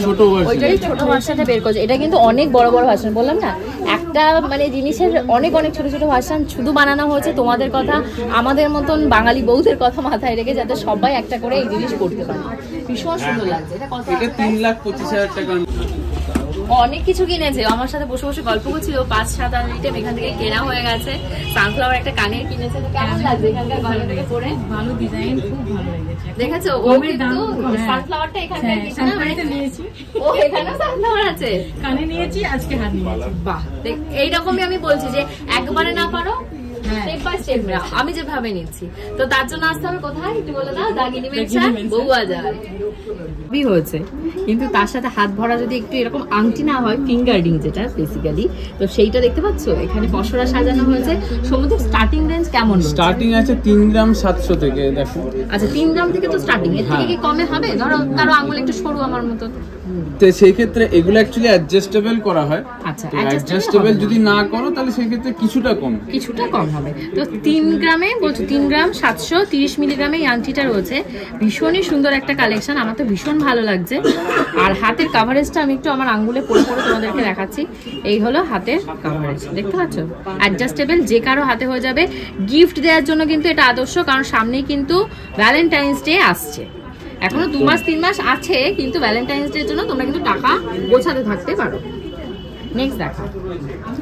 ওইটারই ছোট ভার্সনটা বের করছে। এটা কিন্তু অনেক বড় বড় ভার্সন, বললাম না একটা মানে জিনিসের অনেক অনেক ছোট ছোট ভার্সন শুধু বানানো হয়েছে তোমাদের কথা, আমাদের মতন বাঙালি বউদের কথা মাথায় রেখে, যাতে সবাই একটা করে এই জিনিস করতে পারে। ভীষণ সুন্দর লাগছে। এটা কত? এটা 3,25,000 টাকা। অনেক কিছু কিনেছে, আমার সাথে বসে বসে গল্প করছিল। 5-7 আইটেম এখান থেকে কেনা হয়ে গেছে। সানফ্লাওয়ার একটা কানের কিনেছে। তো কেমন লাগছে এখানকার গয়নাটাকে পরে? ভালো ডিজাইন, খুব ভালো লেগেছে। দেখেছো ও কিন্তু সানফ্লাওয়ারটা এখানকার নিয়েছি, ও এখানে সানফ্লাওয়ার আছে, কানে নিয়েছি, আজকে হাত নিয়েছি। বাহ, এইরকমই আমি বলছি যে একবারে না পারো স্টেপ বাই স্টেপ আমি যেভাবে নিচ্ছি। তো তার জন্য আসতে হবে কোথায় একটু বলে দাও? দাগিনী মেনশন, বউবাজার হয়েছে। কিন্তু তার সাথে হাত ভরা যদি একটু এরকম আংটি না হয়, ফিঙ্গার রিং যেটা বেসিক্যালি, তো সেইটা দেখতে পাচ্ছ এখানে পসরা সাজানো হয়েছে। সমুদ্রের স্টার্টিং রেঞ্জ কেমন? স্টার্টিং আছে 3 গ্রাম 700 থেকে। দেখো আচ্ছা 3 গ্রাম থেকে তো স্টার্টিং, এর থেকে কি কমে হবে? ধরো কারো আঙুল একটু সরু আমার মতো, তো সেই ক্ষেত্রে এগুলো অ্যাকচুয়ালি অ্যাডজাস্টেবল করা হয়। আচ্ছা অ্যাডজাস্টেবল যদি না করো তাহলে সেই ক্ষেত্রে কিছুটা কম হবে। তো 3 গ্রামে বলছো, 3 গ্রাম 730 মিলিগ্রামে এই আংটিটা রয়েছে। ভীষণই সুন্দর একটা কালেকশন, আমার তো ভীষণ ভালো লাগছে। আর হাতের কাভারেজটা আমি একটু আমার আঙ্গুলে পরে পরে তোমাদেরকে দেখাচ্ছি। এই হলো হাতের কাভারেজ, দেখতে পাচ্ছ? অ্যাডজাস্টেবল, যে কারো হাতে হয়ে যাবে। গিফট দেওয়ার জন্য কিন্তু এটা আদর্শ, কারণ সামনেই কিন্তু ভ্যালেন্টাইন্স ডে আসছে। এখনো 2-3 মাস আছে, কিন্তু ভ্যালেন্টাইন্স ডে এর জন্য তোমরা কিন্তু টাকা গোছাতে থাকতে পারো। নেক্সট দেখো,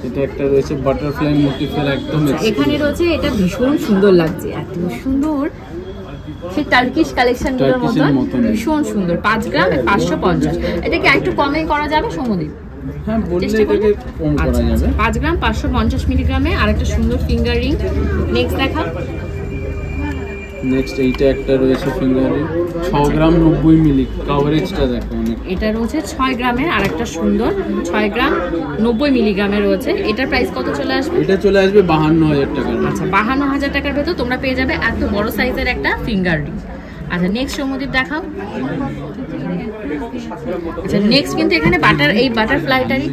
এটা একটা রয়েছে বাটারফ্লাই মোটিফের একদম। এখানে রয়েছে, এটা ভীষণ সুন্দর লাগছে, এত সুন্দর, সেই টার্কিশ কালেকশন গুলোর মতো ভীষণ সুন্দর। 5 গ্রাম 550। এটাকে একটু কমে করা যাবে সমদীপ? হ্যাঁ বললে এটাকে কম করা যাবে। 5 গ্রাম 550 মিলিগ্রামে আর একটা সুন্দর ফিঙ্গার রিং। নেক্সট দেখা, নেক্সট এইটা একটা রয়েছে ফিঙ্গার রিং 6 গ্রাম 90 মিলি, কভারেজটা দেখো অনেক। এটা রয়েছে 6 গ্রামের আর একটা সুন্দর 6 গ্রাম 90 মিলিগ্রামের রয়েছে। এটার প্রাইস কত চলে আসবে? এটা চলে আসবে 52,000 টাকার। আচ্ছা 52,000 টাকার ভেতর তোমরা পেয়ে যাবে এত বড় সাইজের একটা ফিঙ্গার রিং। আচ্ছা নেক্সট সমদীপ দেখাও। আচ্ছা নেক্সট কিন্তু এখানে বাটারফ্লাইটারই,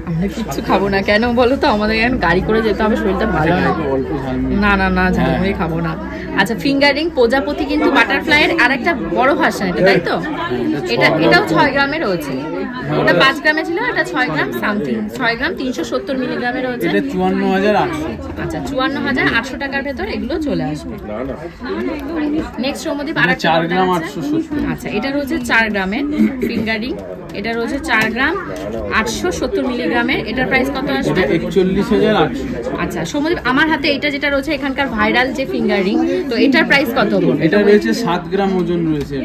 আমরা কিচ্ছু খাবো না, কেন বলো তো? আমাদের এখন গাড়ি করে যেতে হবে, শরীরটা ভালো না। না ঝালমুড়ি খাবো না। আচ্ছা ফিঙ্গারিং প্রজাপতি কিন্তু বাটারফ্লাইয়ের আর একটা বড় ভার্সন এটা, তাই তো? এটাও 6 গ্রামের রয়েছে। ওটা 5 গ্রামে ছিল, এটা 6 গ্রাম সামথিং, 6 গ্রাম 370 মিলিগ্রামের রয়েছে। এটা 54,800। আচ্ছা 54,800 টাকার ভেতর এগুলো চলে আসবে। নেক্সট সমদীপ আর 4 গ্রাম 870। আচ্ছা এটা রয়েছে 4 গ্রামের ফিঙ্গারিং, এটা রয়েছে 4 গ্রাম 870 মিলিগ্রামের। এটার প্রাইস কত আসবে? 41,800। আচ্ছা সমদীপ আমার হাতে এটা যেটা রয়েছে এখানকার ভাইরাল যে ফিঙ্গারিং, তো এটার প্রাইস কত? এটা রয়েছে 7 গ্রাম ওজন রয়েছে।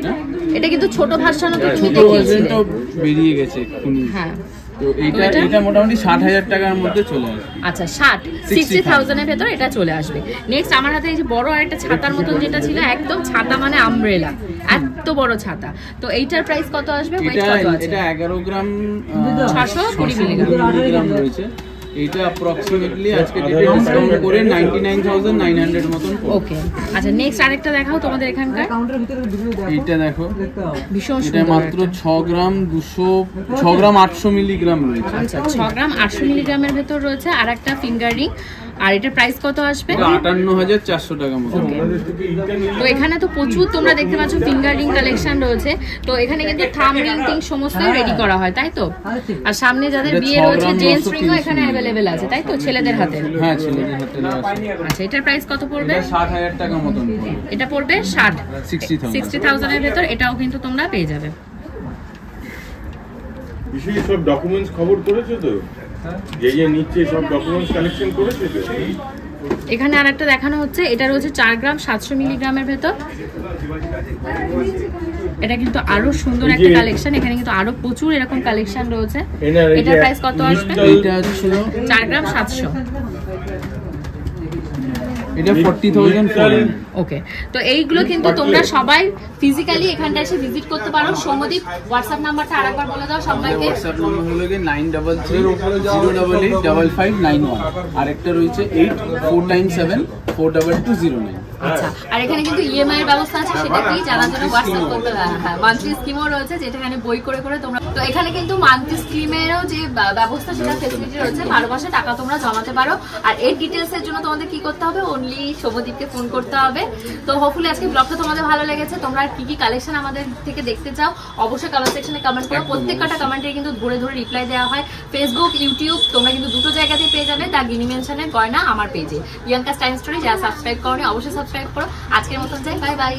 এটা কিন্তু ছোট ভার্সনও তো তুমি ছোট দেখিয়েছিলে। ভার্সনটাও বেরিয়ে গেছে এক্ষুনি। হ্যাঁ তো এটা মোটামুটি 60,000 টাকার মধ্যে চলে আসবে। আচ্ছা 60,000 এর ভেতর এটা চলে আসবে। নেক্সট আমার হাতে এই যে বড় আরেকটা ছাতার মতন যেটা ছিল, একদম ছাতা মানে আমব্রেলা, এত বড় ছাতা। তো এইটার প্রাইস কত আসবে? ওয়েট কত আছে? এটা 11 গ্রাম 620 মিলিগ্রাম রয়েছে। এটা অ্যাপ্রক্সিমেটলি আজকে ডেটে ডিসকাউন্ট করে 99,900 মতন। ওকে আচ্ছা নেক্সট আরেকটা দেখাও তোমাদের এখানকার। এইটা দেখো ভীষণ এটা সুন্দর, মাত্র 6 গ্রাম 800 মিলিগ্রাম রয়েছে। আচ্ছা 6 গ্রাম 800 মিলিগ্রামের ভেতর রয়েছে আর একটা ফিঙ্গার রিং। আর এটার প্রাইস কত আসবে? 58,400 টাকা মতো। তো এখানে তো প্রচুর তোমরা দেখতে পাচ্ছ ফিঙ্গার রিং কালেকশন রয়েছে। তো এখানে কিন্তু থাম রিং টিং সমস্তই রেডি করা হয়, তাই তো? আর সামনে যাদের বিয়ে রয়েছে জেন্টস রিংও এখানে অ্যাভেলেবেল আছে, তাই তো? ছেলেদের হাতে। হ্যাঁ ছেলেদের হাতে আছে। আচ্ছা এটার প্রাইস কত পড়বে? 60,000 টাকা মতন। এটা পড়বে 60,000 এর ভেতর। এটাও কিন্তু তোমরা পেয়ে যাবে। বিষয়ে সব ডকুমেন্টস খবর করেছো তো? যে নিচে সব ডকুমেন্টস কালেকশন করেছো তো? এখানে আরেকটা দেখানো হচ্ছে, এটা রয়েছে 4 গ্রাম 700 মিলিগ্রামের ভেতর। এটা কিন্তু আরো সুন্দর একটা কালেকশন, এখানে কিন্তু আরো প্রচুর এরকম কালেকশন রয়েছে। এটার প্রাইস কত আসবে? এটা ছিল 4 গ্রাম 700। এটা 40,000। ওকে তো এইগুলো কিন্তু তোমরা সবাই ফিজিক্যালি এখানটা এসে ভিজিট করতে পারো। সমদীপ হোয়াটসঅ্যাপ নাম্বারটা আরেকবার বলে দাও সবাইকে। হোয়াটসঅ্যাপ নাম্বার হলো 93308891। আরেকটা রয়েছে 8497422009। আচ্ছা আর এখানে কিন্তু ইএমআই এর ব্যবস্থা আছে, সেটা কি জানার জন্য হোয়াটসঅ্যাপ করতে পারো। হ্যাঁ মান্থলি স্কিমও রয়েছে, যেটা এখানে বই করে করে তোমরা। তো এখানে কিন্তু মান্থলি স্কিমেরও যে ব্যবস্থা সেটা ফেসিলিটি রয়েছে, 12 মাসে টাকা তোমরা জমাতে পারো। আর এর ডিটেলস এর জন্য তোমাদের কি করতে হবে? অনলি শুভদীপকে ফোন করতে হবে। তো হোপফুলি আজকে ব্লগটা তোমাদের ভালো লেগেছে। তোমরা কি কি কালেকশন আমাদের থেকে দেখতে চাও অবশ্যই কমেন্ট সেকশনে কমেন্ট করো। প্রত্যেকটা কমেন্টে কিন্তু ধরে ধরে রিপ্লাই দেওয়া হয়। ফেসবুক ইউটিউব তোমরা কিন্তু দুটো জায়গাতেই পেয়ে যাবে দ্য গিনি মেনশনের গয়না আমার পেজে। প্রিয়াঙ্কা স্টাইল স্টোরি, যারা সাবস্ক্রাইব করোনি অবশ্যই সাবস্ক্রাইব করো। আজকের মতন যাই, বাই বাই।